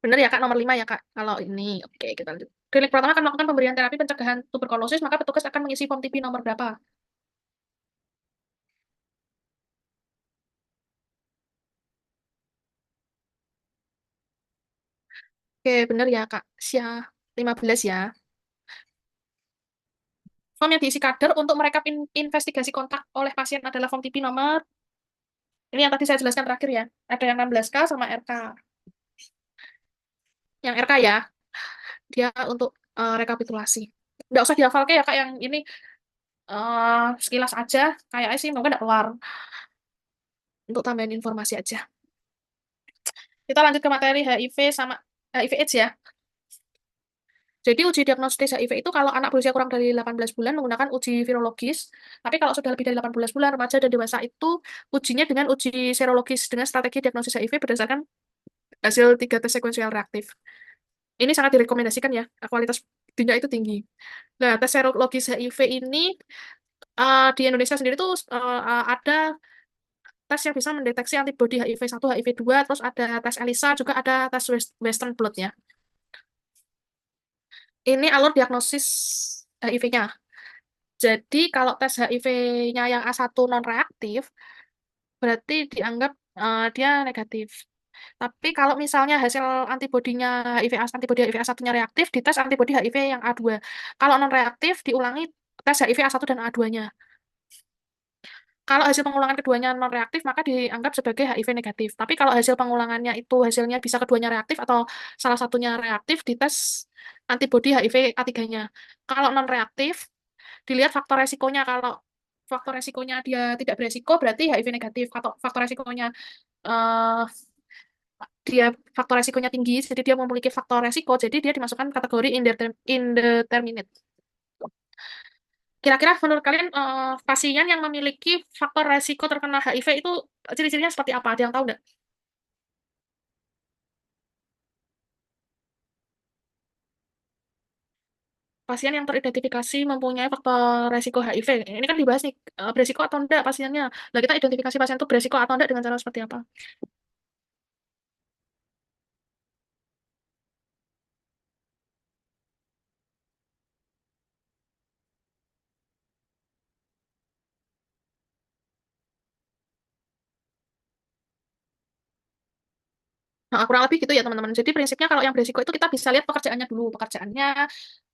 Speaker 1: Benar ya Kak, nomor 5 ya Kak. Kalau ini, oke kita lanjut. Klinik pertama akan melakukan pemberian terapi pencegahan tuberkulosis, maka petugas akan mengisi form TB nomor berapa? Oke, benar ya Kak. 15 ya. Form yang diisi kader untuk merekap investigasi kontak oleh pasien adalah form TB nomor, ini yang tadi saya jelaskan terakhir ya. Ada yang 16K sama RK. Yang RK ya, dia untuk rekapitulasi. Nggak usah dihafal ya Kak, yang ini sekilas aja. Kayaknya sih mungkin nggak keluar. Untuk tambahin informasi aja. Kita lanjut ke materi HIV sama HIV AIDS ya. Jadi uji diagnostis HIV itu kalau anak berusia kurang dari 18 bulan menggunakan uji virologis. Tapi kalau sudah lebih dari 18 bulan, remaja dan dewasa itu ujinya dengan uji serologis dengan strategi diagnosis HIV berdasarkan hasil 3 tes sekuensial reaktif. Ini sangat direkomendasikan ya, kualitas buktinya itu tinggi. Nah, tes serologis HIV ini di Indonesia sendiri tuh ada tes yang bisa mendeteksi antibodi HIV 1, HIV 2, terus ada tes ELISA, juga ada tes Western blot ya. Ini alur diagnosis HIV-nya. Jadi kalau tes HIV-nya yang A1 non-reaktif, berarti dianggap dia negatif. Tapi kalau misalnya hasil antibodinya antibodi HIV A1-nya reaktif, dites antibodi HIV yang A2. Kalau non-reaktif, diulangi tes HIV A1 dan A2-nya. Kalau hasil pengulangan keduanya non-reaktif, maka dianggap sebagai HIV negatif. Tapi kalau hasil pengulangannya itu hasilnya bisa keduanya reaktif atau salah satunya reaktif, dites antibodi HIV A3-nya. Kalau non-reaktif, dilihat faktor resikonya. Kalau faktor resikonya dia tidak beresiko, berarti HIV negatif. Atau faktor resikonya eh, dia faktor resikonya tinggi, jadi dia memiliki faktor resiko, jadi dia dimasukkan kategori indeterminate. Kira-kira menurut kalian pasien yang memiliki faktor resiko terkena HIV itu ciri-cirinya seperti apa? Ada yang tahu nggak? Pasien yang teridentifikasi mempunyai faktor resiko HIV. Ini kan dibahas nih, beresiko atau enggak pasiennya. Nah, kita identifikasi pasien itu beresiko atau enggak dengan cara seperti apa? Nah, kurang lebih gitu ya teman-teman. Jadi prinsipnya kalau yang beresiko itu kita bisa lihat pekerjaannya dulu, pekerjaannya,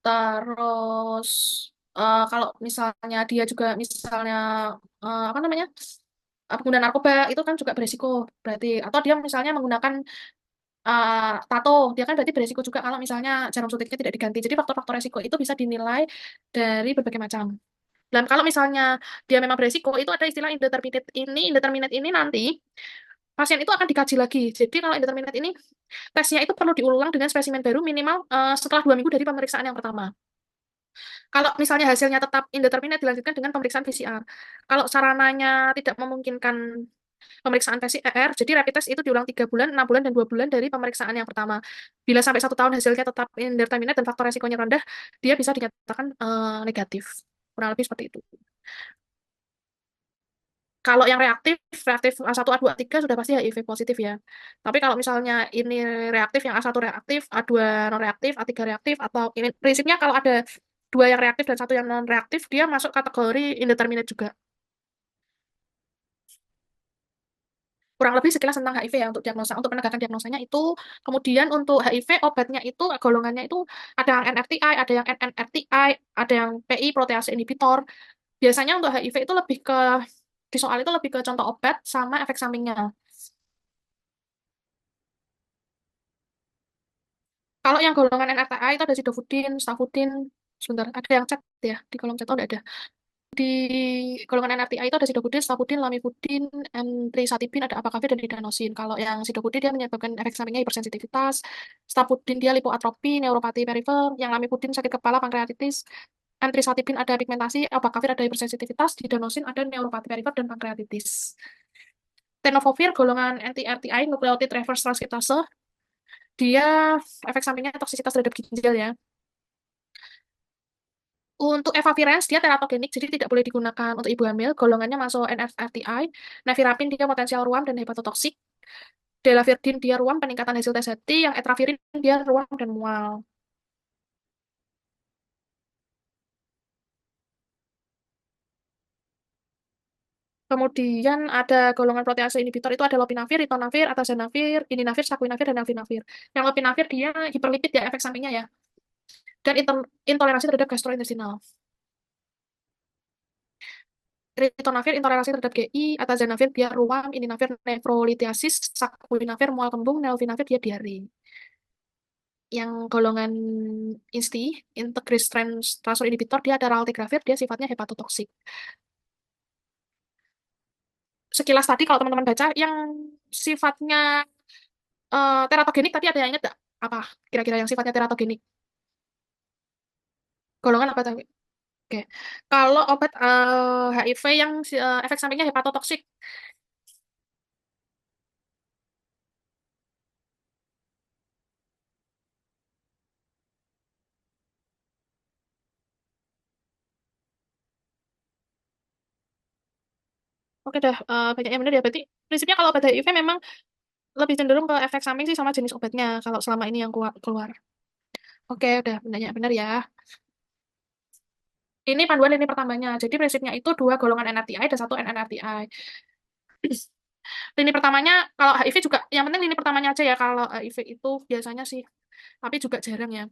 Speaker 1: terus kalau misalnya dia juga misalnya apa namanya pengguna narkoba itu kan juga beresiko berarti. Atau dia misalnya menggunakan tato, dia kan berarti beresiko juga kalau misalnya jarum suntiknya tidak diganti. Jadi faktor-faktor resiko itu bisa dinilai dari berbagai macam. Dan kalau misalnya dia memang beresiko, itu ada istilah indeterminate ini nanti pasien itu akan dikaji lagi. Jadi kalau indeterminate ini tesnya itu perlu diulang dengan spesimen baru minimal setelah 2 minggu dari pemeriksaan yang pertama. Kalau misalnya hasilnya tetap indeterminate dilanjutkan dengan pemeriksaan PCR. Kalau sarananya tidak memungkinkan pemeriksaan PCR, jadi rapid test itu diulang 3 bulan, 6 bulan, dan 2 bulan dari pemeriksaan yang pertama. Bila sampai 1 tahun hasilnya tetap indeterminate dan faktor resikonya rendah, dia bisa dinyatakan negatif. Kurang lebih seperti itu. Kalau yang reaktif, reaktif A1, A2, A3 sudah pasti HIV positif ya. Tapi kalau misalnya ini reaktif, yang A1 reaktif, A2 non reaktif, A3 reaktif, atau ini prinsipnya kalau ada 2 yang reaktif dan 1 yang non reaktif, dia masuk kategori indeterminate juga. Kurang lebih sekilas tentang HIV ya untuk diagnosa, untuk penegakan diagnosanya itu. Kemudian untuk HIV obatnya itu golongannya itu ada yang NRTI, ada yang NNRTI, ada yang PI protease inhibitor. Biasanya untuk HIV itu lebih ke di soal itu lebih ke contoh obat sama efek sampingnya. Kalau yang golongan NRTI itu ada sidofudin, stafudin, sebentar, ada yang chat ya di kolom chat, oh enggak ada. Di golongan NRTI itu ada sidofudin, stafudin, lamivudin, trisatibin, ada apakafir dan hidanosin. Kalau yang sidofudin dia menyebabkan efek sampingnya hipersensitivitas, stafudin dia lipoatropi, neuropati perifer, yang lamivudin sakit kepala, pankreatitis, trisatibin ada pigmentasi, apakafir ada hipersensitivitas, hidanosin ada neuropati perifer dan pankreatitis. Tenofovir golongan anti-RTI, nukleotide reverse transkriptase, dia efek sampingnya toksisitas terhadap ginjal ya. Untuk efavirenz dia teratogenik, jadi tidak boleh digunakan untuk ibu hamil. Golongannya masuk NF-RTI. Nevirapin dia potensial ruam dan hepatotoksik. Delavirdin dia ruam peningkatan hasil tes hati. Yang etravirin dia ruam dan mual. Kemudian ada golongan protease inhibitor itu ada lopinavir, ritonavir, atazanavir, ininavir, sakuinavir, dan alvinavir. Yang lopinavir dia hiperlipid ya efek sampingnya ya. Dan intoleransi terhadap gastrointestinal. Ritonavir intoleransi terhadap GI, atazanavir dia ruam, ininavir nefrolitiasis, sakuinavir mual kembung, nelvinavir dia diare. Yang golongan INSTI, integrase transfer inhibitor, dia ada raltegravir, dia sifatnya hepatotoksik. Sekilas tadi kalau teman-teman baca, yang sifatnya teratogenik tadi ada yang ingat nggak? Apa kira-kira yang sifatnya teratogenik? Golongan apa tadi? Oke. Kalau obat HIV yang efek sampingnya hepatotoksik, oke dah, banyak yang benar ya. Berarti prinsipnya kalau obat HIV memang lebih cenderung ke efek samping sih sama jenis obatnya kalau selama ini yang keluar. Oke, udah banyak benar ya. Ini panduan lini pertamanya. Jadi prinsipnya itu 2 golongan NRTI dan 1 NNRTI. Lini pertamanya, kalau HIV juga, yang penting lini pertamanya aja ya. Kalau HIV itu biasanya sih, tapi juga jarang ya.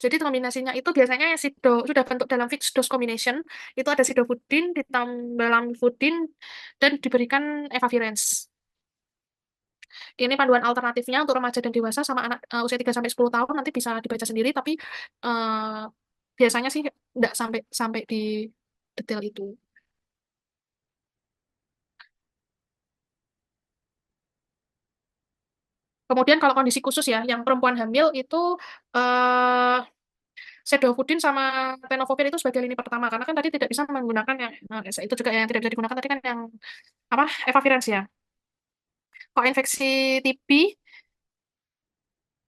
Speaker 1: Jadi kombinasinya itu biasanya yang sudah bentuk dalam fixed dose combination. Itu ada sidofudin ditambah lamivudin dan diberikan efavirenz. Ini panduan alternatifnya untuk remaja dan dewasa sama anak usia 3 sampai 10 tahun nanti bisa dibaca sendiri, tapi eh, biasanya sih enggak sampai sampai di detail itu. Kemudian kalau kondisi khusus ya, yang perempuan hamil itu eh sedofudin sama tenofovir itu sebagai lini pertama karena kan tadi tidak bisa menggunakan yang itu juga yang tidak bisa digunakan tadi kan yang apa efavirenz ya. Kalau infeksi TB,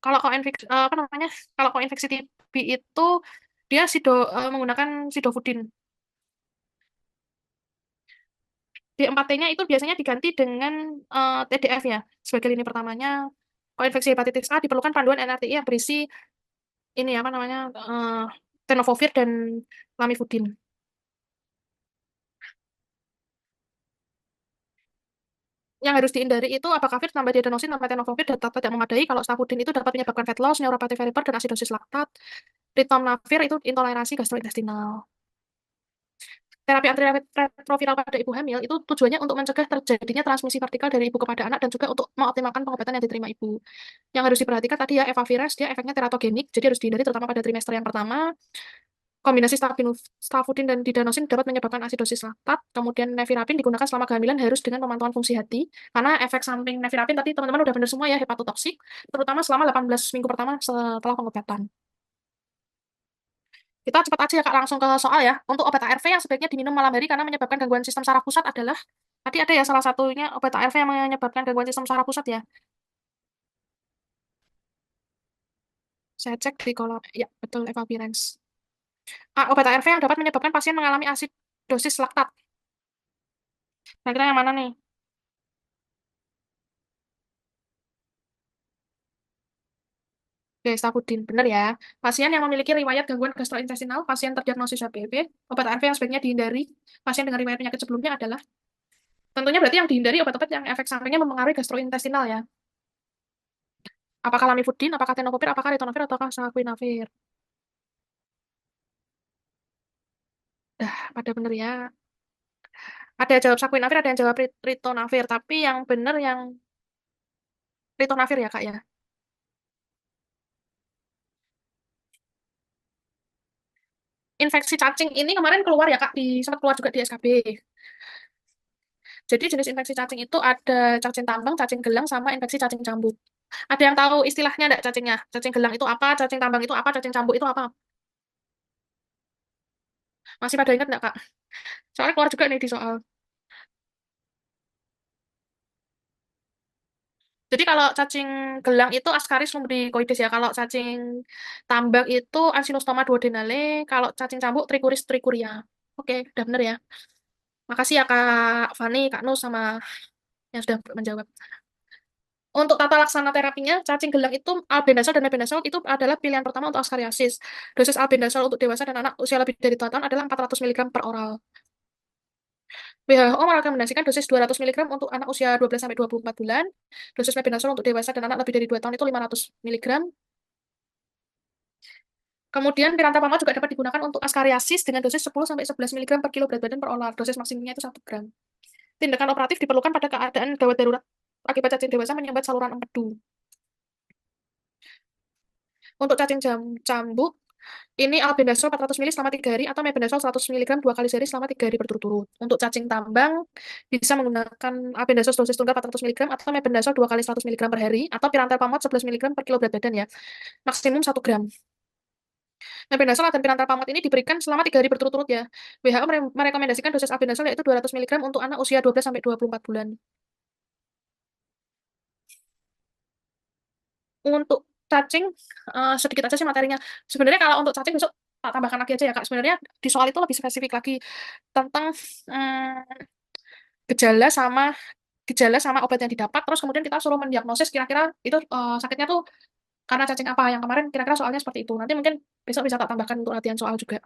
Speaker 1: kalau infeksi apa namanya? Kalau infeksi TB itu dia menggunakan sidofudin. D4T-nya itu biasanya diganti dengan TDF ya sebagai lini pertamanya. Kalau infeksi hepatitis A diperlukan panduan NRTI yang berisi ini apa namanya tenofovir dan lamivudin. Yang harus dihindari itu apakafir tambah diadenosin tambah tenofovir tetap tidak memadai kalau stafudin itu dapat menyebabkan fat loss, neuropati veriper, dan asidosis laktat. Ritonavir itu intoleransi gastrointestinal. Terapi antiretroviral pada ibu hamil itu tujuannya untuk mencegah terjadinya transmisi vertikal dari ibu kepada anak dan juga untuk mengoptimalkan pengobatan yang diterima ibu. Yang harus diperhatikan tadi ya efavirenz dia efeknya teratogenik, jadi harus dihindari terutama pada trimester yang pertama. Kombinasi stavudin dan didanosin dapat menyebabkan asidosis laktat. Kemudian nevirapin digunakan selama kehamilan harus dengan pemantauan fungsi hati. Karena efek samping nevirapin tadi teman-teman udah benar semua ya, hepatotoksik, terutama selama 18 minggu pertama setelah pengobatan. Kita cepat aja ya Kak, langsung ke soal ya. Untuk obat ARV yang sebaiknya diminum malam hari karena menyebabkan gangguan sistem saraf pusat adalah, tadi ada ya salah satunya obat ARV yang menyebabkan gangguan sistem saraf pusat ya. Saya cek di kolom, ya betul efavirenz. Obat ARV yang dapat menyebabkan pasien mengalami asidosis laktat. Nah, kita yang mana nih? Oke, Safudin, benar ya. Pasien yang memiliki riwayat gangguan gastrointestinal, pasien terdiagnosis HPV, obat ARV yang sebaiknya dihindari pasien dengan riwayat penyakit sebelumnya adalah, tentunya berarti yang dihindari obat-obat yang efek sampingnya mempengaruhi gastrointestinal ya. Apakah lamivudin, apakah tenofovir, apakah ritonavir, ataukah sakuinavir? Dah, pada benar ya. Ada yang jawab sakuinavir, ada yang jawab ritonavir, tapi yang benar yang ritonavir ya, Kak ya. Infeksi cacing ini kemarin keluar ya, Kak, sempat keluar juga di SKB. Jadi jenis infeksi cacing itu ada cacing tambang, cacing gelang, sama infeksi cacing cambuk. Ada yang tahu istilahnya enggak cacingnya? Cacing gelang itu apa? Cacing tambang itu apa? Cacing cambuk itu apa? Masih pada ingat enggak, Kak? Soalnya keluar juga nih di soal. Jadi kalau cacing gelang itu Ascaris lumbricoides ya. Kalau cacing tambang itu Acinostoma duodenale. Kalau cacing cambuk Trichuris trichuria. Oke, udah bener ya. Makasih ya Kak Fani, Kak Nus, sama yang sudah menjawab. Untuk tata laksana terapinya, cacing gelang itu albendazole dan mebendazole itu adalah pilihan pertama untuk askariasis. Dosis albendazole untuk dewasa dan anak usia lebih dari 2 tahun adalah 400 mg per oral. WHO merekomendasikan dosis 200 mg untuk anak usia 12 sampai 24 bulan. Dosis mebendazole untuk dewasa dan anak lebih dari 2 tahun itu 500 mg. Kemudian pirantabamol juga dapat digunakan untuk askariasis dengan dosis 10 sampai 11 mg per kilo berat badan per oral. Dosis maksimumnya itu 1 gram. Tindakan operatif diperlukan pada keadaan gawat darurat akibat cacing dewasa menyumbat saluran empedu. Untuk cacing cambuk, ini albendazole 400 ml selama 3 hari atau mebendazole 100 mg 2 kali sehari selama 3 hari berturut-turut. Untuk cacing tambang, bisa menggunakan albendazole dosis tunggal 400 mg atau mebendazole 2 kali 100 mg per hari atau pirantelpamol 11 mg per kilo berat badan ya, maksimum 1 gram. Mebendazole dan pirantelpamol ini diberikan selama 3 hari berturut-turut ya. WHO merekomendasikan dosis albendazole yaitu 200 mg untuk anak usia 12 sampai 24 bulan. Untuk cacing, sedikit aja sih materinya. Sebenarnya kalau untuk cacing besok tak tambahkan lagi aja ya Kak. Sebenarnya di soal itu lebih spesifik lagi tentang gejala sama gejala sama obat yang didapat. Terus kemudian kita suruh mendiagnosis kira-kira itu sakitnya tuh karena cacing apa. Yang kemarin kira-kira soalnya seperti itu. Nanti mungkin besok bisa tak tambahkan untuk latihan soal juga.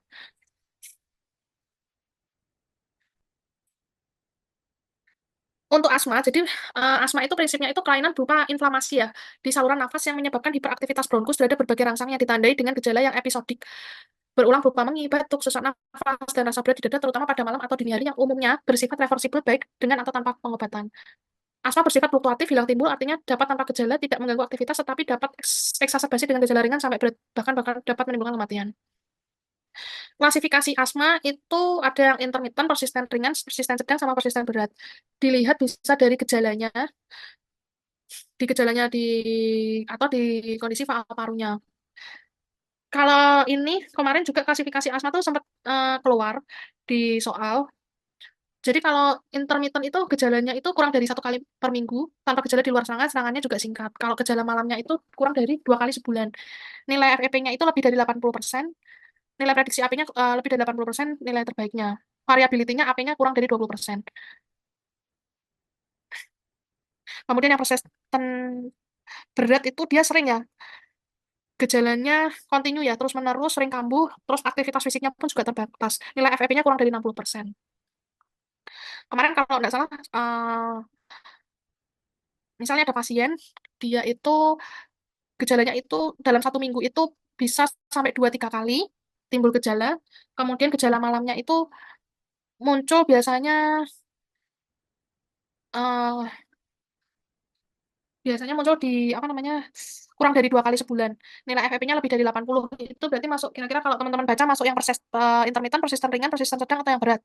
Speaker 1: Untuk asma, jadi asma itu prinsipnya itu kelainan berupa inflamasi ya di saluran nafas yang menyebabkan hiperaktivitas bronkus terhadap berbagai rangsang yang ditandai dengan gejala yang episodik berulang berupa mengi, batuk, sesak nafas, dan rasa berat di dada terutama pada malam atau dini hari yang umumnya bersifat reversibel baik dengan atau tanpa pengobatan. Asma bersifat fluktuatif, hilang timbul artinya dapat tanpa gejala, tidak mengganggu aktivitas, tetapi dapat eksaserbasi dengan gejala ringan sampai berat, bahkan dapat menimbulkan kematian. Klasifikasi asma itu ada yang intermittent, persisten ringan, persisten sedang, sama persisten berat. Dilihat bisa dari gejalanya atau di kondisi paru-parunya. Kalau ini kemarin juga klasifikasi asma tuh sempat keluar di soal. Jadi kalau intermittent itu gejalanya itu kurang dari 1 kali per minggu, tanpa gejala di luar serangannya juga singkat. Kalau gejala malamnya itu kurang dari 2 kali sebulan. Nilai FEP-nya itu lebih dari 80%, nilai prediksi AP-nya lebih dari 80%, nilai terbaiknya. Variability-nya AP-nya kurang dari 20%. Kemudian yang persisten berat itu dia sering ya, gejalanya kontinu ya, terus-menerus, sering kambuh, terus aktivitas fisiknya pun juga terbatas. Nilai FEP-nya kurang dari 60%. Kemarin kalau nggak salah, misalnya ada pasien, dia itu gejalanya itu dalam 1 minggu itu bisa sampai 2-3 kali timbul gejala, kemudian gejala malamnya itu muncul eh, biasanya muncul di apa namanya kurang dari 2 kali sebulan. Nilai FEP-nya lebih dari 80 itu berarti masuk kira-kira kalau teman-teman baca masuk yang intermittent, persisten ringan, persisten sedang atau yang berat.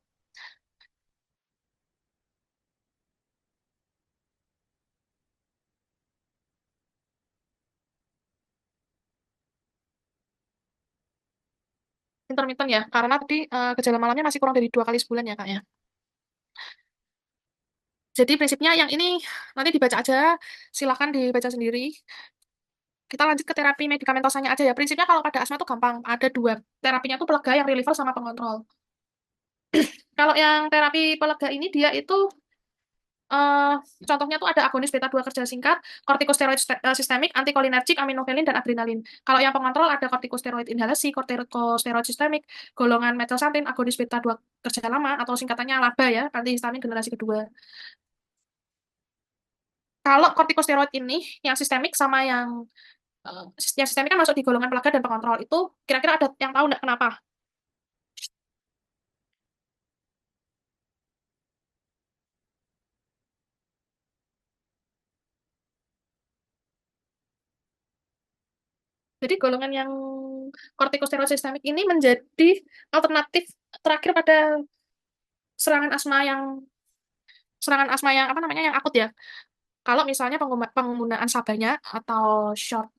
Speaker 1: Intermittent ya, karena tadi gejala malamnya masih kurang dari 2 kali sebulan ya kak ya. Jadi prinsipnya yang ini nanti dibaca aja, silahkan dibaca sendiri. Kita lanjut ke terapi medikamentosanya aja ya. Prinsipnya kalau pada asma tuh gampang, ada dua. Terapinya tuh pelega yang reliever sama pengontrol. Kalau yang terapi pelega ini dia itu eh contohnya tuh ada agonis beta 2 kerja singkat, kortikosteroid sistemik, antikolinergik, aminofelin, dan adrenalin. Kalau yang pengontrol ada kortikosteroid inhalasi, kortikosteroid sistemik, golongan metilsantin, agonis beta 2 kerja lama, atau singkatannya LABA ya, antihistamin generasi kedua. Kalau kortikosteroid ini, yang sistemik sama eh, yang sistemik kan masuk di golongan pelaga dan pengontrol itu, kira-kira ada yang tahu nggak kenapa? Jadi golongan yang kortikosteroid sistemik ini menjadi alternatif terakhir pada serangan asma yang apa namanya yang akut ya. Kalau misalnya penggunaan sabanya atau short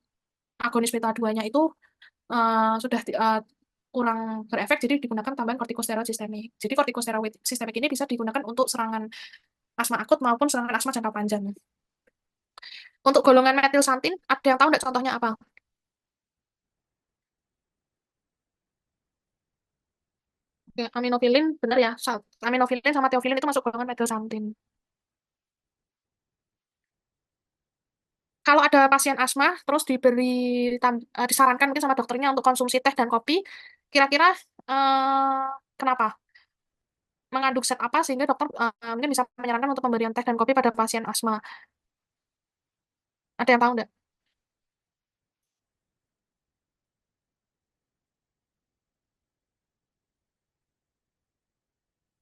Speaker 1: agonis beta 2-nya itu sudah kurang berefek, jadi digunakan tambahan kortikosteroid sistemik. Jadi kortikosteroid sistemik ini bisa digunakan untuk serangan asma akut maupun serangan asma jangka panjang. Untuk golongan metilsantin, ada yang tahu nggak contohnya apa? Oke, aminofilin, benar ya. Aminofilin sama teofilin itu masuk golongan metilsantin. Kalau ada pasien asma, terus disarankan mungkin sama dokternya untuk konsumsi teh dan kopi, kira-kira kenapa? Mengandung zat apa sehingga dokter mungkin bisa menyarankan untuk pemberian teh dan kopi pada pasien asma. Ada yang tahu nggak?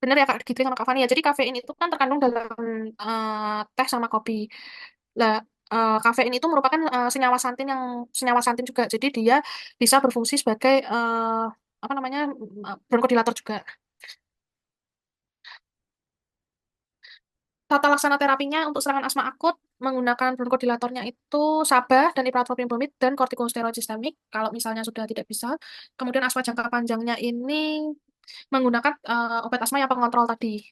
Speaker 1: Bener ya Kak gitu sama Kak Fani ya. Jadi kafein itu kan terkandung dalam teh sama kopi. Lah, kafein itu merupakan senyawa santin juga. Jadi dia bisa berfungsi sebagai apa namanya bronkodilator juga. Tata laksana terapinya untuk serangan asma akut menggunakan bronkodilatornya itu sabah dan ipratropium bromid dan kortikosteroid sistemik. Kalau misalnya sudah tidak bisa, kemudian asma jangka panjangnya ini menggunakan obat asma yang pengontrol tadi.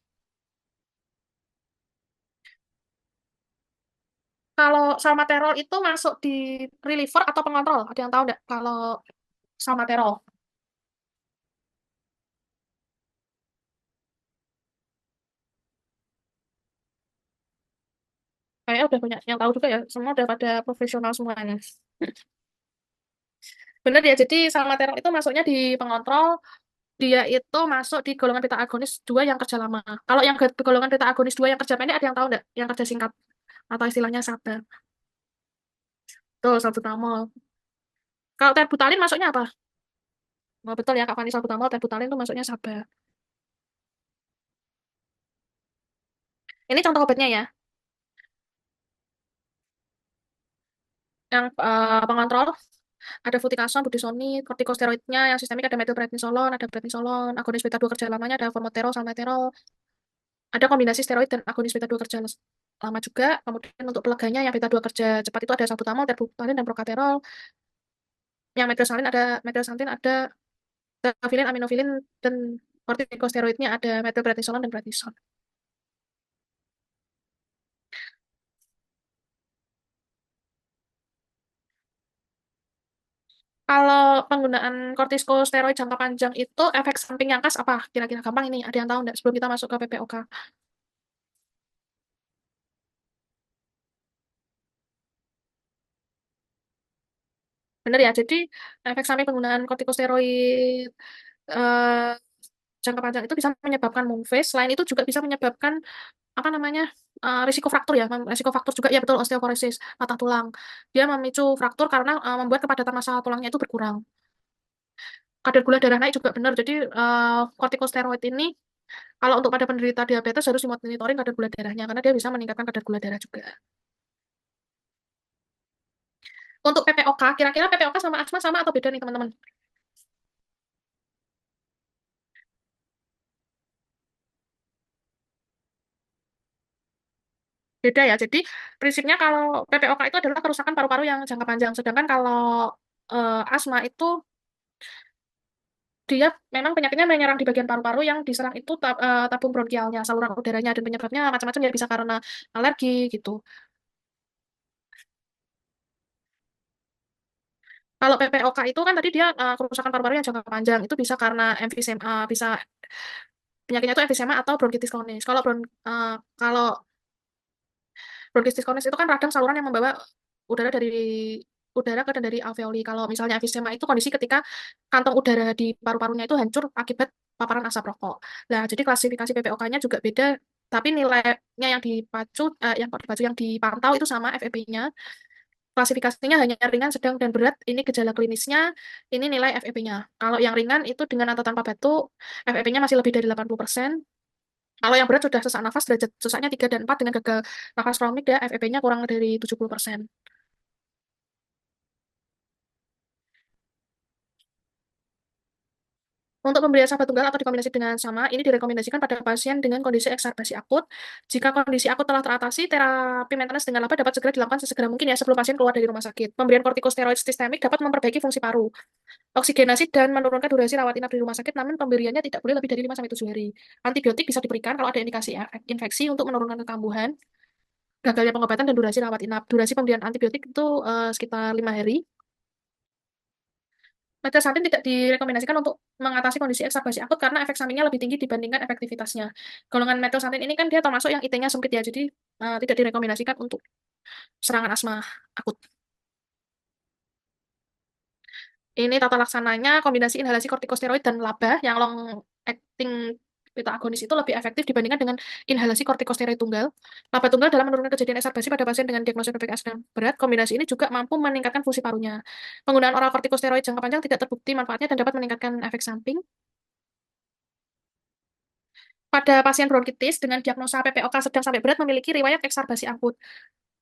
Speaker 1: Kalau salmeterol itu masuk di reliever atau pengontrol? Ada yang tahu nggak? Kalau salmeterol, kayaknya udah banyak yang tahu juga ya. Semua udah pada profesional semuanya. Bener ya, jadi salmeterol itu masuknya di pengontrol, dia itu masuk di golongan beta agonis 2 yang kerja lama. Kalau yang golongan beta agonis 2 yang kerja pendek ada yang tahu nggak? Yang kerja singkat atau istilahnya SABA. Betul, salbutamol. Kalau terbutalin masuknya apa? Oh, betul ya, Kak Fani, salbutamol, terbutalin itu masuknya SABA. Ini contoh obatnya ya. Yang pengontrol ada fluticasone, budesonide, kortikosteroidnya yang sistemik ada metilprednisolon, ada prednisolon, agonis beta 2 kerja lamanya ada formoterol, salmeterol, ada kombinasi steroid dan agonis beta 2 kerja lama juga. Kemudian untuk peleganya yang beta 2 kerja cepat itu ada salbutamol, terbutalin, dan procaterol. Yang metilsantin ada tafilin, aminofilin, dan kortikosteroidnya ada metilprednisolon dan prednison. Kalau penggunaan kortikosteroid jangka panjang itu efek samping yang khas apa? Kira-kira gampang ini. Ada yang tahu nggak sebelum kita masuk ke PPOK? Benar ya, jadi efek samping penggunaan kortikosteroid eh, jangka panjang itu bisa menyebabkan moon phase. Selain itu juga bisa menyebabkan apa namanya risiko fraktur ya, risiko fraktur juga ya betul osteoporosis patah tulang. Dia memicu fraktur karena membuat kepadatan massa tulangnya itu berkurang. Kadar gula darah naik juga benar. Jadi kortikosteroid ini Kalau untuk pada penderita diabetes harus dimonitoring kadar gula darahnya karena dia bisa meningkatkan kadar gula darah juga. Untuk PPOK, kira-kira PPOK sama asma sama atau beda nih teman-teman? Beda ya. Jadi prinsipnya kalau PPOK itu adalah kerusakan paru-paru yang jangka panjang. Sedangkan kalau asma itu dia memang penyakitnya menyerang di bagian paru-paru yang diserang itu tabung bronkialnya, saluran udaranya dan penyebabnya macam-macam ya bisa karena alergi gitu. Kalau PPOK itu kan tadi dia kerusakan paru-paru yang jangka panjang itu bisa karena emfisema, bisa penyakitnya itu emfisema atau bronkitis kronis. Kalau bronkitis kronis itu kan radang saluran yang membawa udara dari alveoli. Kalau misalnya emfisema itu kondisi ketika kantong udara di paru-parunya itu hancur akibat paparan asap rokok. Nah, jadi klasifikasi PPOK-nya juga beda, tapi nilainya yang dipantau itu sama FEP-nya. Klasifikasinya hanya ringan, sedang, dan berat. Ini gejala klinisnya, ini nilai FEP-nya. Kalau yang ringan itu dengan atau tanpa batuk, FEP-nya masih lebih dari 80%. Kalau yang berat sudah sesak nafas, derajat sesaknya 3 dan 4 dengan gagal nafas kronik ya, FEP-nya kurang dari 70%. Untuk pemberian sahabat tunggal atau dikombinasi dengan sama, ini direkomendasikan pada pasien dengan kondisi eksarbasi akut. Jika kondisi akut telah teratasi, terapi maintenance dengan laba dapat segera dilakukan sesegera mungkin ya sebelum pasien keluar dari rumah sakit. Pemberian kortikosteroid sistemik dapat memperbaiki fungsi paru, oksigenasi, dan menurunkan durasi rawat inap di rumah sakit, namun pemberiannya tidak boleh lebih dari 5-7 hari. Antibiotik bisa diberikan kalau ada indikasi infeksi untuk menurunkan kekambuhan, gagalnya pengobatan, dan durasi rawat inap. Durasi pemberian antibiotik itu sekitar 5 hari. Metastatin tidak direkomendasikan untuk mengatasi kondisi eksarbasi akut karena efek sampingnya lebih tinggi dibandingkan efektivitasnya. Golongan metostatin ini kan dia termasuk yang IT-nya sempit ya, jadi tidak direkomendasikan untuk serangan asma akut. Ini tata laksananya kombinasi inhalasi kortikosteroid dan LABA yang long acting beta agonis itu lebih efektif dibandingkan dengan inhalasi kortikosteroid tunggal. LABA tunggal dalam menurunkan kejadian eksarbasi pada pasien dengan diagnosis PPK sedang berat. Kombinasi ini juga mampu meningkatkan fungsi parunya. Penggunaan oral kortikosteroid jangka panjang tidak terbukti manfaatnya dan dapat meningkatkan efek samping. Pada pasien bronkitis dengan diagnosa PPOK sedang sampai berat memiliki riwayat eksarbasi akut.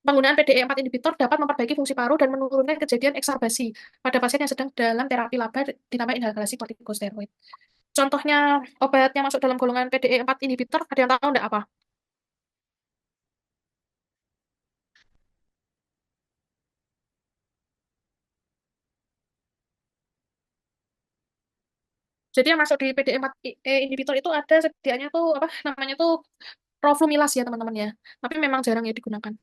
Speaker 1: Penggunaan PDE4 inhibitor dapat memperbaiki fungsi paru dan menurunkan kejadian eksarbasi pada pasien yang sedang dalam terapi laba ditambah inhalasi kortikosteroid. Contohnya obat yang masuk dalam golongan PDE4 inhibitor, ada yang tahu enggak apa? Jadi yang masuk di PDE4 inhibitor itu ada sedianya tuh apa namanya tuh roflumilas ya teman-teman ya. Tapi memang jarang ya digunakan.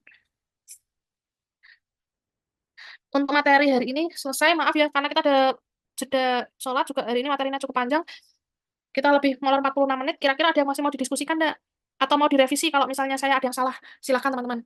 Speaker 1: Untuk materi hari ini selesai, maaf ya karena kita ada jeda sholat juga hari ini materinya cukup panjang. Kita lebih molor 46 menit. Kira-kira ada yang masih mau didiskusikan enggak? Atau mau direvisi kalau misalnya saya ada yang salah? Silahkan teman-teman.